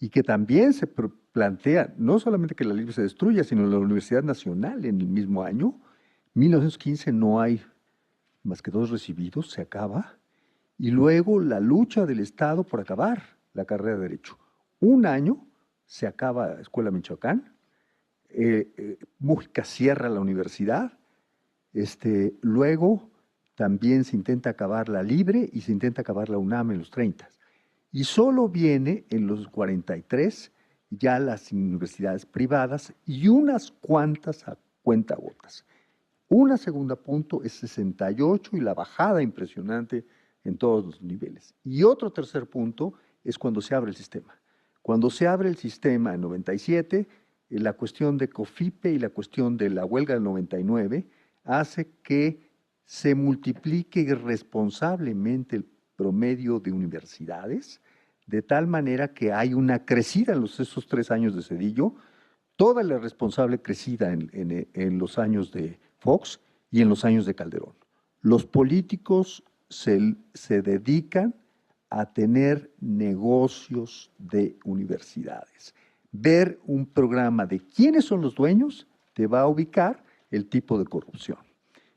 y que también se plantea no solamente que la Libre se destruya, sino la Universidad Nacional en el mismo año. 1915 no hay más que 2 recibidos, se acaba, y luego la lucha del Estado por acabar la carrera de Derecho. Un año se acaba Escuela Michoacán, Mújica cierra la universidad, luego también se intenta acabar la Libre y se intenta acabar la UNAM en los 30. Y solo viene en los 43 ya las universidades privadas y unas cuantas a cuentagotas. Una segunda punto es 68 y la bajada impresionante en todos los niveles. Y otro tercer punto es cuando se abre el sistema. Cuando se abre el sistema en 97, la cuestión de COFIPE y la cuestión de la huelga del 99 hace que se multiplique irresponsablemente el promedio de universidades, de tal manera que hay una crecida en esos 3 años de Zedillo, toda la responsable crecida en los años de Fox y en los años de Calderón. Los políticos se dedican a tener negocios de universidades. Ver un programa de quiénes son los dueños te va a ubicar el tipo de corrupción.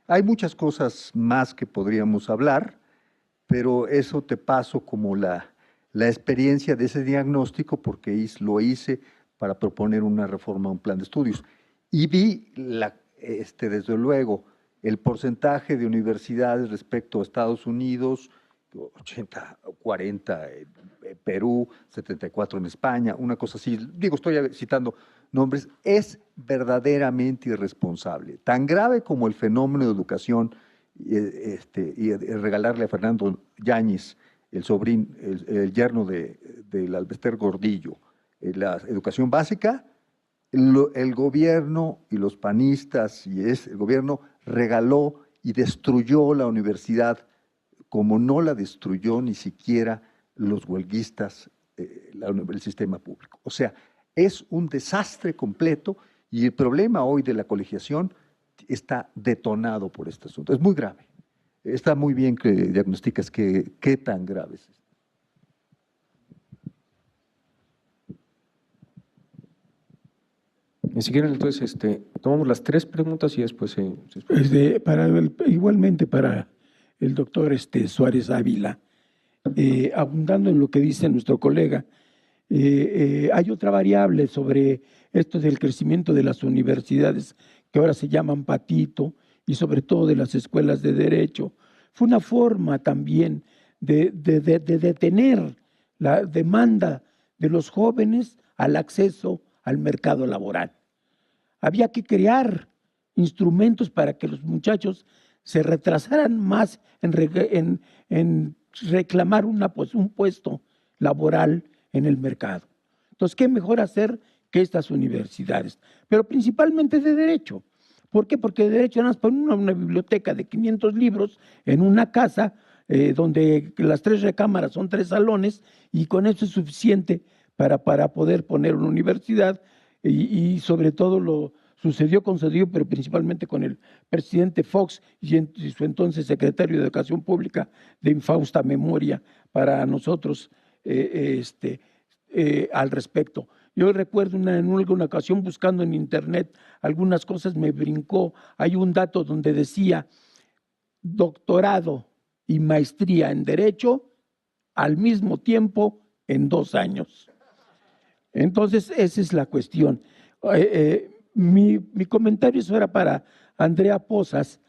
Hay muchas cosas más que podríamos hablar, pero eso te paso como la experiencia de ese diagnóstico, porque lo hice para proponer una reforma a un plan de estudios. Y vi, desde luego, el porcentaje de universidades respecto a Estados Unidos, 80, 40 en Perú, 74 en España, una cosa así. Digo, estoy citando nombres. Es verdaderamente irresponsable. Tan grave como el fenómeno de educación y regalarle a Fernando Yáñez, el yerno del Albester Gordillo, la educación básica, el gobierno y los panistas el gobierno regaló y destruyó la universidad como no la destruyó ni siquiera los huelguistas, el sistema público. O sea, es un desastre completo y el problema hoy de la colegiación está detonado por este asunto. Es muy grave. Está muy bien que diagnosticas qué tan grave es. Si quieren, entonces, tomamos las 3 preguntas y después igualmente para el doctor Suárez Ávila, abundando en lo que dice nuestro colega, hay otra variable sobre esto del crecimiento de las universidades, que ahora se llaman patito, y sobre todo de las escuelas de derecho. Fue una forma también de detener la demanda de los jóvenes al acceso al mercado laboral. Había que crear instrumentos para que los muchachos se retrasaran más en reclamar un puesto laboral en el mercado. Entonces, ¿qué mejor hacer que estas universidades? Pero principalmente de derecho. ¿Por qué? Porque de derecho nada más ponen una biblioteca de 500 libros en una casa donde las 3 recámaras son 3 salones y con eso es suficiente para poder poner una universidad y sobre todo lo sucedió con Cedillo, pero principalmente con el presidente Fox y su entonces secretario de Educación Pública de infausta memoria para nosotros al respecto. Yo recuerdo en alguna ocasión buscando en internet algunas cosas, me brincó, hay un dato donde decía doctorado y maestría en Derecho al mismo tiempo en 2 años. Entonces, esa es la cuestión. Mi comentario eso era para Andrea Pozas.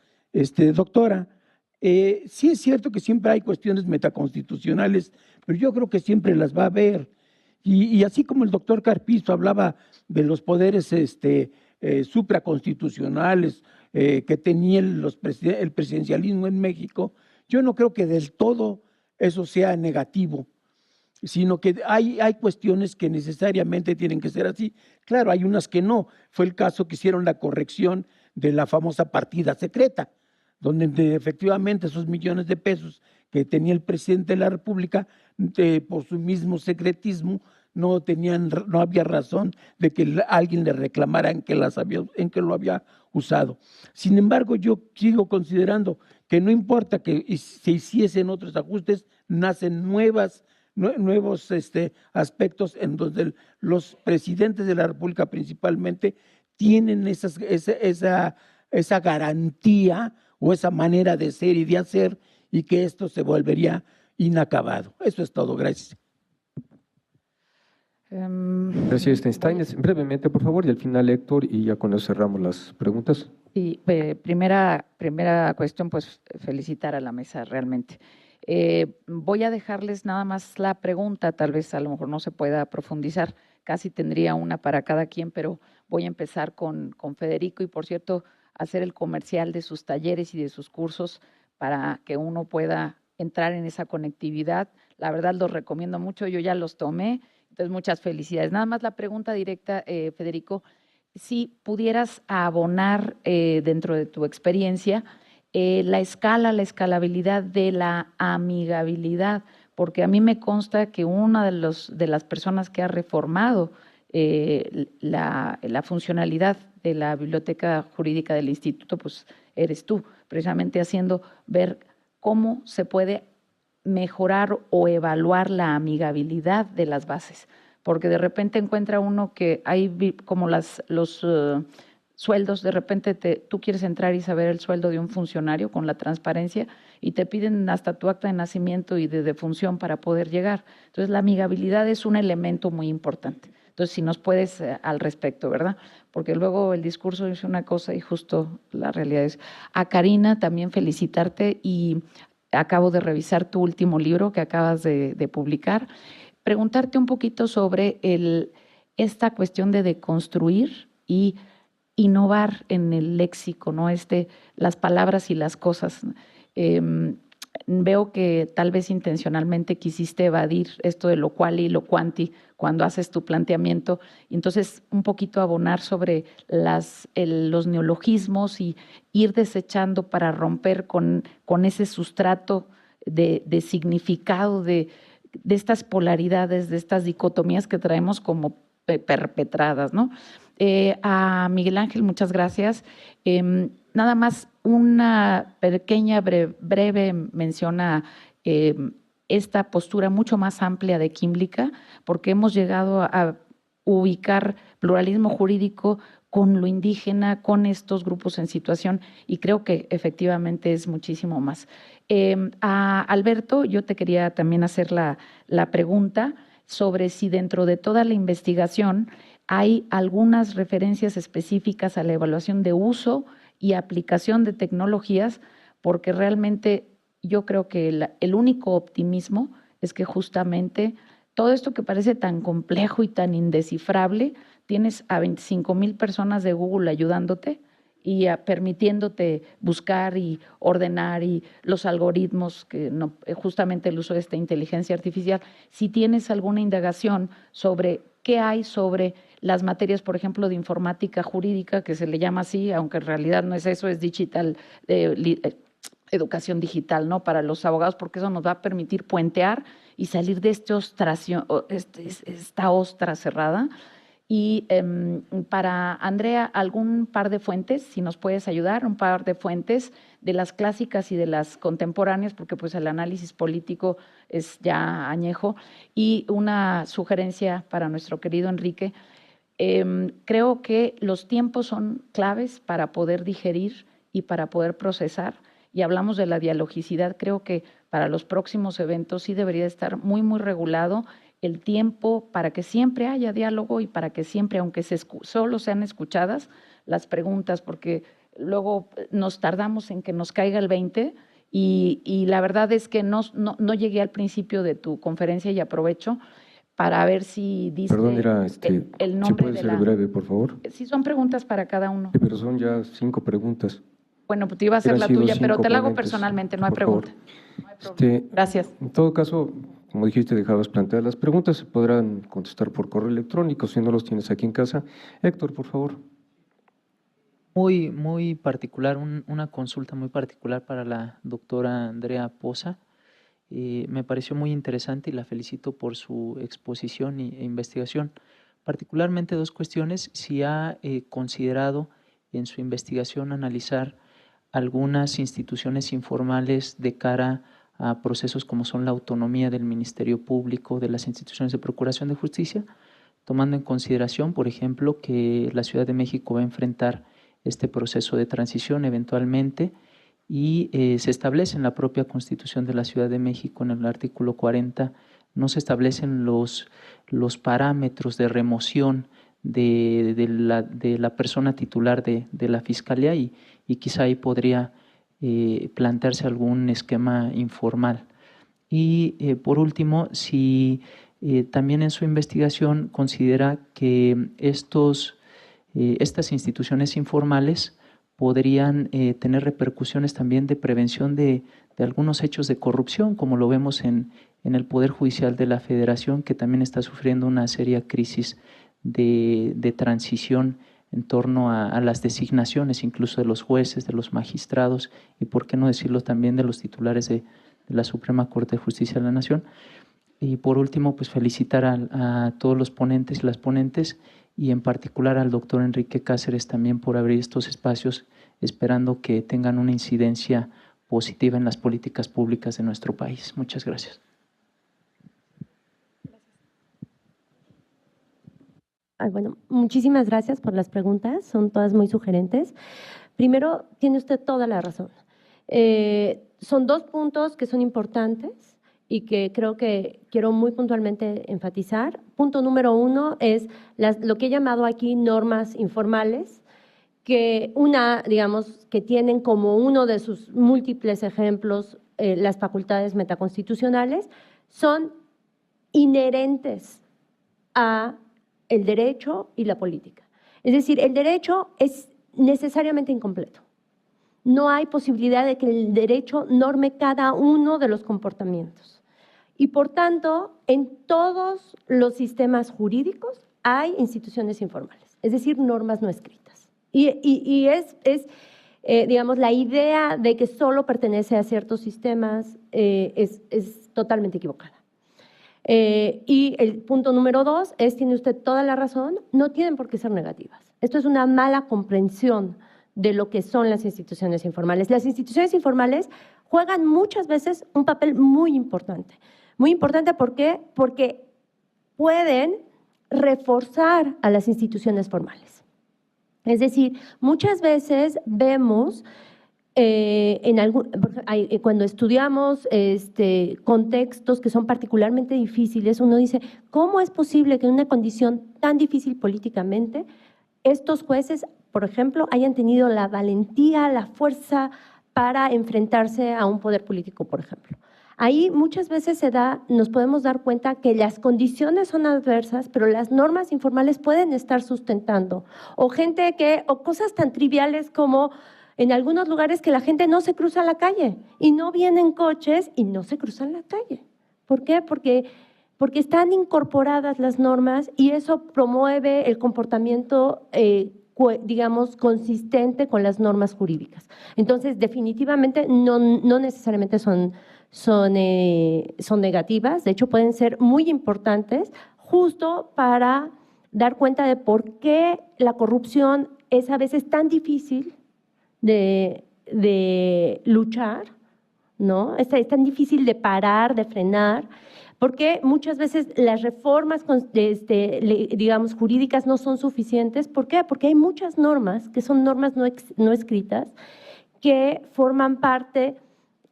Doctora, sí es cierto que siempre hay cuestiones metaconstitucionales, pero yo creo que siempre las va a haber. Y así como el doctor Carpizo hablaba de los poderes supraconstitucionales que tenía el presidencialismo en México, yo no creo que del todo eso sea negativo, sino que hay cuestiones que necesariamente tienen que ser así. Claro, hay unas que no. Fue el caso que hicieron la corrección de la famosa partida secreta, donde efectivamente esos millones de pesos que tenía el presidente de la República, por su mismo secretismo, no había razón de que alguien le reclamara en que lo había usado. Sin embargo, yo sigo considerando que no importa que se hiciesen otros ajustes, nacen nuevos aspectos en donde los presidentes de la República principalmente tienen esa garantía o esa manera de ser y de hacer, y que esto se volvería inacabado. Eso es todo. Gracias. Gracias, Steiner. Brevemente, por favor, y al final Héctor, y ya con eso cerramos las preguntas. Sí, primera cuestión, pues felicitar a la mesa realmente. Voy a dejarles nada más la pregunta, tal vez a lo mejor no se pueda profundizar, casi tendría una para cada quien, pero voy a empezar con Federico y, por cierto, hacer el comercial de sus talleres y de sus cursos para que uno pueda entrar en esa conectividad. La verdad los recomiendo mucho, yo ya los tomé, entonces muchas felicidades. Nada más la pregunta directa, Federico, si pudieras abonar dentro de tu experiencia la escalabilidad de la amigabilidad, porque a mí me consta que una de las personas que ha reformado la funcionalidad de la biblioteca jurídica del instituto, pues eres tú, precisamente haciendo ver cómo se puede mejorar o evaluar la amigabilidad de las bases, porque de repente encuentra uno que hay como los sueldos, de repente tú quieres entrar y saber el sueldo de un funcionario con la transparencia y te piden hasta tu acta de nacimiento y de defunción para poder llegar. Entonces, la amigabilidad es un elemento muy importante. Entonces, si nos puedes al respecto, ¿verdad? Porque luego el discurso es una cosa y justo la realidad es. A Karina también felicitarte y acabo de revisar tu último libro que acabas de publicar. Preguntarte un poquito sobre esta cuestión de deconstruir y innovar en el léxico, ¿no? Las palabras y las cosas. Veo que tal vez intencionalmente quisiste evadir esto de lo cual y lo cuanti cuando haces tu planteamiento, y entonces un poquito abonar sobre los neologismos y ir desechando para romper con ese sustrato de significado de estas polaridades, de estas dicotomías que traemos como perpetradas, ¿no? A Miguel Ángel, muchas gracias. Nada más una pequeña, breve mención a esta postura mucho más amplia de Químblica, porque hemos llegado a ubicar pluralismo jurídico con lo indígena, con estos grupos en situación, y creo que efectivamente es muchísimo más. A Alberto, yo te quería también hacer la pregunta sobre si dentro de toda la investigación hay algunas referencias específicas a la evaluación de uso y aplicación de tecnologías, porque realmente yo creo que el único optimismo es que justamente todo esto que parece tan complejo y tan indescifrable, tienes a 25,000 personas de Google ayudándote y permitiéndote buscar y ordenar y los algoritmos, que no, justamente el uso de esta inteligencia artificial. Si tienes alguna indagación sobre qué hay sobre las materias, por ejemplo, de informática jurídica, que se le llama así, aunque en realidad no es eso, es digital, educación digital, ¿no? Para los abogados, porque eso nos va a permitir puentear y salir de esta ostra cerrada. Y para Andrea, algún par de fuentes, si nos puedes ayudar, un par de fuentes de las clásicas y de las contemporáneas, porque pues el análisis político es ya añejo, y una sugerencia para nuestro querido Enrique. Creo que los tiempos son claves para poder digerir y para poder procesar, y hablamos de la dialogicidad. Creo que para los próximos eventos sí debería estar muy, muy regulado el tiempo para que siempre haya diálogo y para que siempre, aunque solo sean escuchadas las preguntas, porque luego nos tardamos en que nos caiga el 20 y la verdad es que no llegué al principio de tu conferencia y aprovecho para ver si dice Perdón, era el nombre ¿sí puede de ser breve, por favor? Sí, son preguntas para cada uno. Sí, pero son ya 5 preguntas. Bueno, pues te iba a hacer Hubieran la sido tuya, pero 5 te la hago ponentes, personalmente, no hay por pregunta. favor. No hay problema. Gracias. En todo caso, como dijiste, dejabas plantear las preguntas, se podrán contestar por correo electrónico, si no los tienes aquí en casa. Héctor, por favor. Muy particular, una consulta muy particular para la doctora Andrea Poza. Me pareció muy interesante y la felicito por su exposición e investigación. Particularmente 2 cuestiones, si ha considerado en su investigación analizar algunas instituciones informales de cara a procesos como son la autonomía del Ministerio Público, de las instituciones de procuración de justicia, tomando en consideración, por ejemplo, que la Ciudad de México va a enfrentar este proceso de transición eventualmente y se establece en la propia Constitución de la Ciudad de México, en el artículo 40, no se establecen los parámetros de remoción de la persona titular de la Fiscalía y quizá ahí podría plantearse algún esquema informal. Y por último, si también en su investigación considera que estas instituciones informales podrían tener repercusiones también de prevención de algunos hechos de corrupción, como lo vemos en el Poder Judicial de la Federación, que también está sufriendo una seria crisis de transición en torno a las designaciones, incluso de los jueces, de los magistrados y, por qué no decirlo, también de los titulares de la Suprema Corte de Justicia de la Nación. Y por último, pues felicitar a todos los ponentes y las ponentes y en particular al doctor Enrique Cáceres también por abrir estos espacios, esperando que tengan una incidencia positiva en las políticas públicas de nuestro país. Muchas gracias. Bueno, muchísimas gracias por las preguntas, son todas muy sugerentes. Primero, tiene usted toda la razón. Son dos puntos que son importantes y que creo que quiero muy puntualmente enfatizar. Punto número uno es lo que he llamado aquí normas informales, que digamos, que tienen como uno de sus múltiples ejemplos las facultades metaconstitucionales, son inherentes a el derecho y la política. Es decir, el derecho es necesariamente incompleto. No hay posibilidad de que el derecho norme cada uno de los comportamientos. Y por tanto, en todos los sistemas jurídicos hay instituciones informales, es decir, normas no escritas. Y digamos, la idea de que solo pertenece a ciertos sistemas es totalmente equivocada. Y el punto número dos tiene usted toda la razón, no tienen por qué ser negativas. Esto es una mala comprensión de lo que son las instituciones informales. Las instituciones informales juegan muchas veces un papel muy importante. Muy importante, ¿por qué? Porque pueden reforzar a las instituciones formales. Es decir, muchas veces vemos cuando estudiamos contextos que son particularmente difíciles, uno dice, ¿cómo es posible que en una condición tan difícil políticamente estos jueces, por ejemplo, hayan tenido la valentía, la fuerza para enfrentarse a un poder político, por ejemplo? Ahí muchas veces nos podemos dar cuenta que las condiciones son adversas, pero las normas informales pueden estar sustentando. O cosas tan triviales como en algunos lugares que la gente no se cruza la calle y no vienen coches y no se cruzan la calle. ¿Por qué? Porque están incorporadas las normas y eso promueve el comportamiento, digamos, consistente con las normas jurídicas. Entonces, definitivamente no necesariamente son negativas, de hecho pueden ser muy importantes justo para dar cuenta de por qué la corrupción es a veces tan difícil de luchar, ¿no? Es tan difícil de parar, de frenar, porque muchas veces las reformas, digamos, jurídicas no son suficientes. ¿Por qué? Porque hay muchas normas que son normas no escritas que forman parte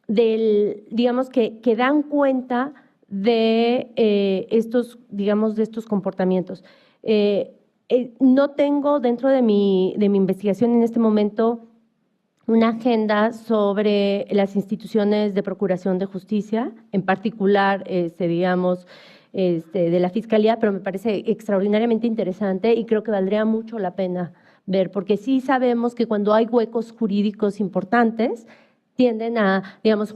digamos, que dan cuenta de estos comportamientos. No tengo dentro de mi investigación en este momento una agenda sobre las instituciones de procuración de justicia, en particular, digamos, de la Fiscalía, pero me parece extraordinariamente interesante y creo que valdría mucho la pena ver, porque sí sabemos que cuando hay huecos jurídicos importantes, tienden a, digamos,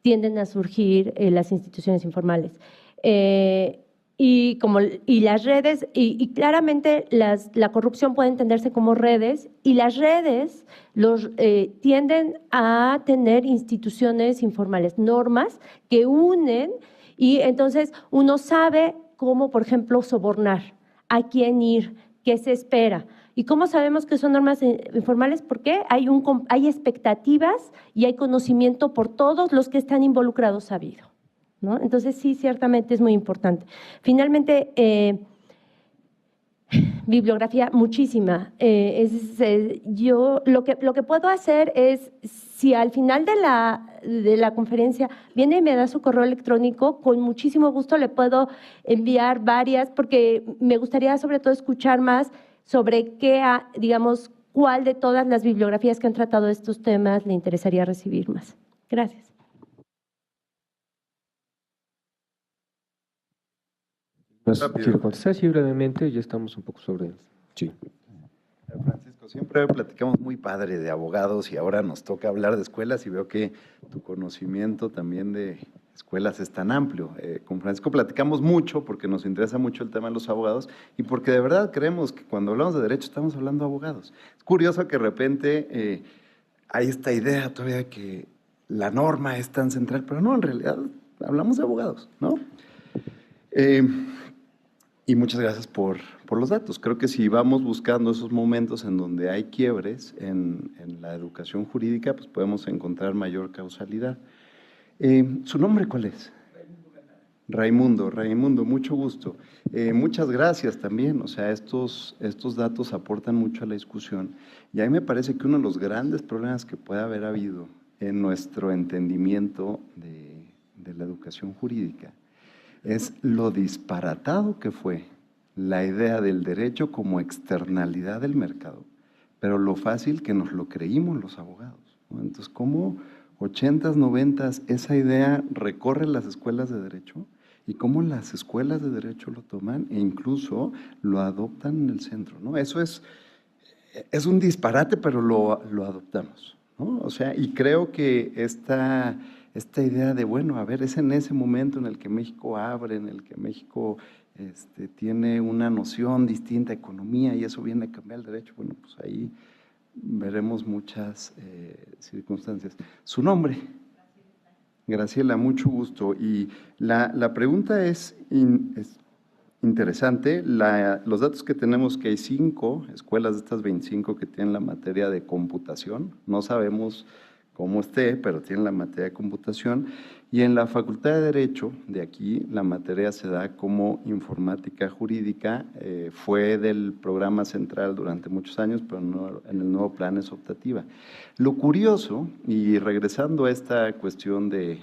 tienden a surgir las instituciones informales. Y las redes, y claramente la corrupción puede entenderse como redes, y las redes tienden a tener instituciones informales, normas que unen, y entonces uno sabe cómo, por ejemplo, sobornar, a quién ir, qué se espera. ¿Y cómo sabemos que son normas informales? Porque hay expectativas y hay conocimiento por todos los que están involucrados sabido, ¿no? Entonces, sí, ciertamente es muy importante. Finalmente, bibliografía muchísima. Yo lo que puedo hacer es, si al final de la conferencia viene y me da su correo electrónico, con muchísimo gusto le puedo enviar varias, porque me gustaría sobre todo escuchar más sobre digamos, cuál de todas las bibliografías que han tratado estos temas le interesaría recibir más. Gracias. Quiero contestar así brevemente, ya estamos un poco sobre… Sí. Francisco, siempre platicamos muy padre de abogados y ahora nos toca hablar de escuelas y veo que tu conocimiento también de escuelas es tan amplio. Con Francisco platicamos mucho porque nos interesa mucho el tema de los abogados y porque de verdad creemos que cuando hablamos de derecho estamos hablando de abogados. Es curioso que de repente hay esta idea todavía de que la norma es tan central, pero no, en realidad hablamos de abogados, ¿no? Y muchas gracias por los datos. Creo que si vamos buscando esos momentos en donde hay quiebres en la educación jurídica, pues podemos encontrar mayor causalidad. ¿Su nombre cuál es? Raimundo, mucho gusto. Muchas gracias también. O sea, estos datos aportan mucho a la discusión. Y a mí me parece que uno de los grandes problemas que puede haber habido en nuestro entendimiento de la educación jurídica es lo disparatado que fue la idea del derecho como externalidad del mercado, pero lo fácil que nos lo creímos los abogados, ¿no? Entonces, ¿cómo 80s, 90s esa idea recorre las escuelas de derecho y cómo las escuelas de derecho lo toman e incluso lo adoptan en el centro, ¿no? Eso es un disparate, pero lo adoptamos, ¿no? O sea, y creo que esta idea de, bueno, a ver, es en ese momento en el que México abre, en el que México tiene una noción distinta de economía y eso viene a cambiar el derecho. Bueno, pues ahí veremos muchas circunstancias. ¿Su nombre? Graciela, mucho gusto. Y la pregunta es interesante. Los datos que tenemos, que hay 5 escuelas de estas 25 que tienen la materia de computación. No sabemos cómo esté, pero tienen la materia de computación. Y en la Facultad de Derecho, de aquí, la materia se da como informática jurídica. Fue del programa central durante muchos años, pero no, en el nuevo plan es optativa. Lo curioso, y regresando a esta cuestión de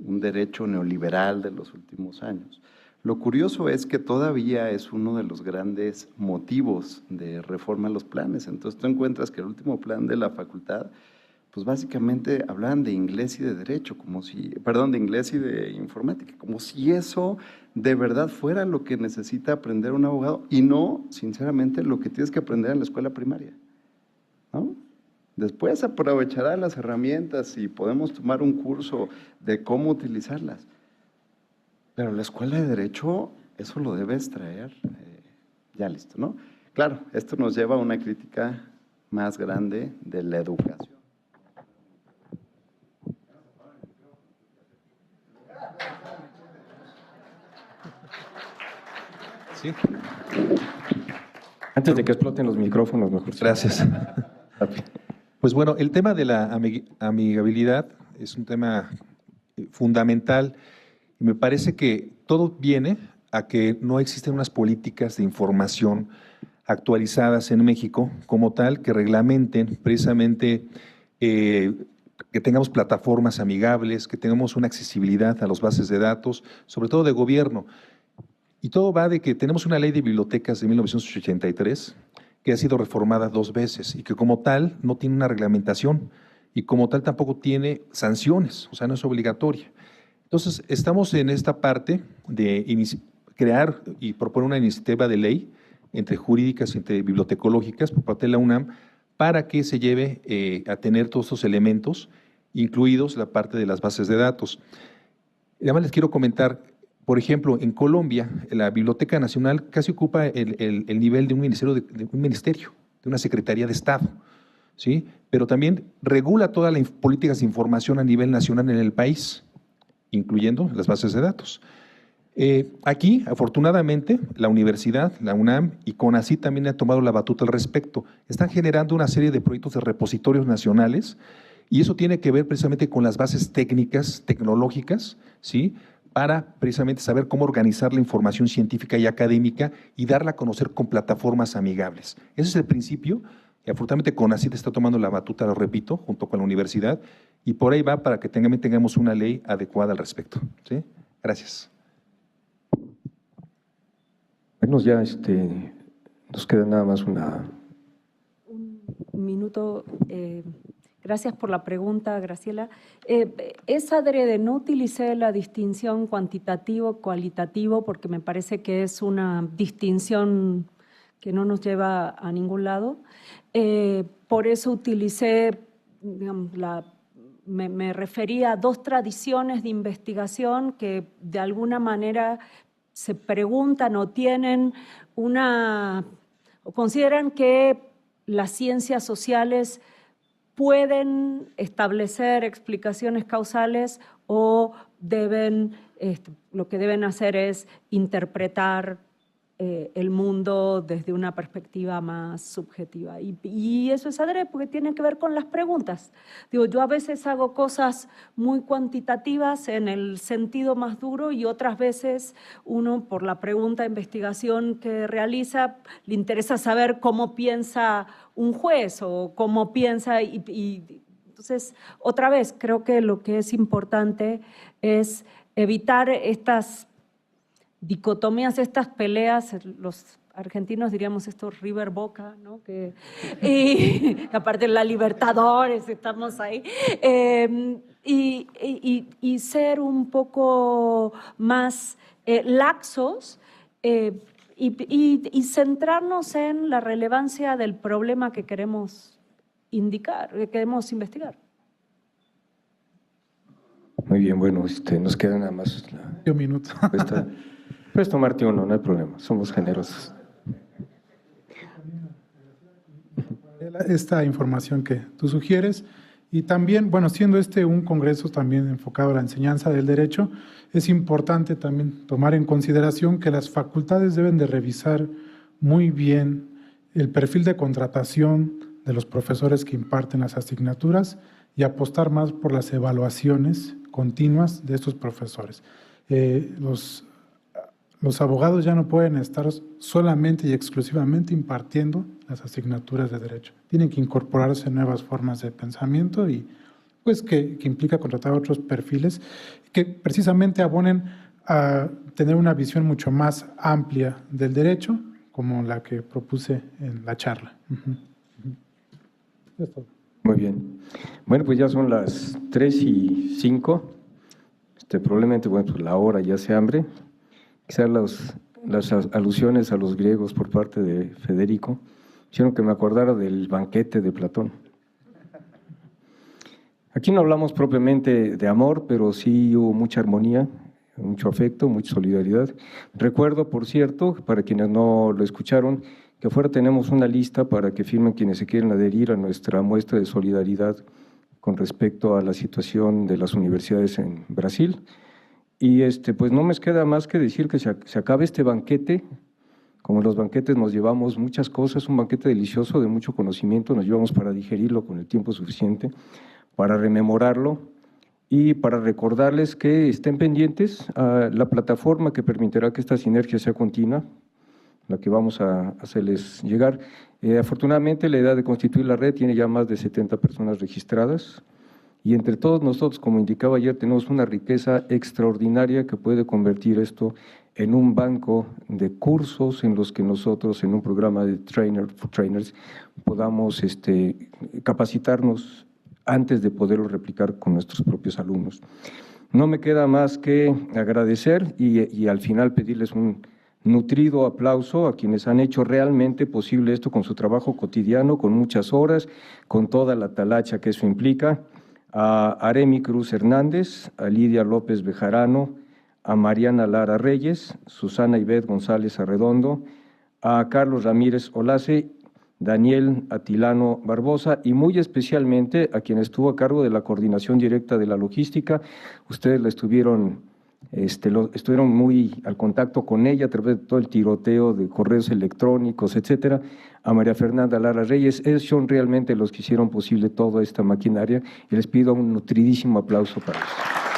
un derecho neoliberal de los últimos años, lo curioso es que todavía es uno de los grandes motivos de reforma a los planes. Entonces tú encuentras que el último plan de la facultad, pues básicamente hablaban de inglés y de derecho, de inglés y de informática, como si eso de verdad fuera lo que necesita aprender un abogado y no, sinceramente, lo que tienes que aprender en la escuela primaria, ¿no? Después aprovechará las herramientas y podemos tomar un curso de cómo utilizarlas. Pero la escuela de derecho, eso lo debes traer ya listo, ¿no? Claro, esto nos lleva a una crítica más grande de la educación. Sí. Antes de que exploten los micrófonos, mejor. Gracias. Pues bueno, el tema de la amigabilidad es un tema fundamental y me parece que todo viene a que no existen unas políticas de información actualizadas en México como tal que reglamenten precisamente que tengamos plataformas amigables, que tengamos una accesibilidad a las bases de datos, sobre todo de gobierno. Y todo va de que tenemos una ley de bibliotecas de 1983 que ha sido reformada 2 veces y que como tal no tiene una reglamentación y como tal tampoco tiene sanciones, o sea, no es obligatoria. Entonces, estamos en esta parte de crear y proponer una iniciativa de ley entre jurídicas y entre bibliotecológicas por parte de la UNAM para que se lleve a tener todos estos elementos, incluidos la parte de las bases de datos. Además, les quiero comentar, por ejemplo, en Colombia, la Biblioteca Nacional casi ocupa el nivel de un ministerio, de una Secretaría de Estado, ¿sí? Pero también regula todas las políticas de información a nivel nacional en el país, incluyendo las bases de datos. Aquí, afortunadamente, la universidad, la UNAM y CONACYT también han tomado la batuta al respecto. Están generando una serie de proyectos de repositorios nacionales y eso tiene que ver precisamente con las bases técnicas, tecnológicas, ¿sí?, para precisamente saber cómo organizar la información científica y académica y darla a conocer con plataformas amigables. Ese es el principio, y afortunadamente CONACYT está tomando la batuta, lo repito, junto con la universidad, y por ahí va para que tengamos una ley adecuada al respecto, ¿sí? Gracias. Bueno, ya nos queda nada más un minuto. Gracias por la pregunta, Graciela. Es adrede, no utilicé la distinción cuantitativo-cualitativo porque me parece que es una distinción que no nos lleva a ningún lado. Por eso utilicé, digamos, me refería a 2 tradiciones de investigación que de alguna manera se preguntan o tienen o consideran que las ciencias sociales pueden establecer explicaciones causales o lo que deben hacer es interpretar el mundo desde una perspectiva más subjetiva. Y eso es adrede porque tiene que ver con las preguntas. Digo, yo a veces hago cosas muy cuantitativas en el sentido más duro y otras veces uno, por la pregunta de investigación que realiza, le interesa saber cómo piensa un juez o cómo piensa entonces, otra vez, creo que lo que es importante es evitar estas dicotomías, estas peleas, los argentinos diríamos esto River Boca, ¿no? Y aparte la Libertadores, estamos ahí, y ser un poco más laxos y centrarnos en la relevancia del problema que queremos que queremos investigar. Muy bien, bueno, nos queda nada más Un minuto. Puedes tomarte uno, no hay problema, somos generosos. Esta información que tú sugieres y también, bueno, siendo un congreso también enfocado a la enseñanza del derecho, es importante también tomar en consideración que las facultades deben de revisar muy bien el perfil de contratación de los profesores que imparten las asignaturas y apostar más por las evaluaciones continuas de estos profesores. Los abogados ya no pueden estar solamente y exclusivamente impartiendo las asignaturas de derecho. Tienen que incorporarse nuevas formas de pensamiento y pues que implica contratar otros perfiles que precisamente abonen a tener una visión mucho más amplia del derecho, como la que propuse en la charla. Muy bien. Bueno, pues ya son las 3:05. Probablemente, bueno, pues la hora ya se hambre. Quizás las alusiones a los griegos por parte de Federico hicieron que me acordara del banquete de Platón. Aquí no hablamos propiamente de amor, pero sí hubo mucha armonía, mucho afecto, mucha solidaridad. Recuerdo, por cierto, para quienes no lo escucharon, que afuera tenemos una lista para que firmen quienes se quieren adherir a nuestra muestra de solidaridad con respecto a la situación de las universidades en Brasil. Y pues no me queda más que decir que se acabe este banquete. Como en los banquetes nos llevamos muchas cosas, un banquete delicioso de mucho conocimiento, nos llevamos para digerirlo con el tiempo suficiente, para rememorarlo y para recordarles que estén pendientes a la plataforma que permitirá que esta sinergia sea continua, la que vamos a hacerles llegar. Afortunadamente, la idea de constituir la red tiene ya más de 70 personas registradas y entre todos nosotros, como indicaba ayer, tenemos una riqueza extraordinaria que puede convertir esto en un banco de cursos en los que nosotros, en un programa de trainers, podamos capacitarnos antes de poderlo replicar con nuestros propios alumnos. No me queda más que agradecer y al final pedirles un nutrido aplauso a quienes han hecho realmente posible esto con su trabajo cotidiano, con muchas horas, con toda la talacha que eso implica, a Aremi Cruz Hernández, a Lidia López Bejarano, a Mariana Lara Reyes, Susana Ivette González Arredondo, a Carlos Ramírez Olace, Daniel Atilano Barbosa y muy especialmente a quien estuvo a cargo de la coordinación directa de la logística. Ustedes la estuvieron muy al contacto con ella a través de todo el tiroteo de correos electrónicos, etcétera, a María Fernanda Lara Reyes. Ellos son realmente los que hicieron posible toda esta maquinaria y les pido un nutridísimo aplauso para ellos.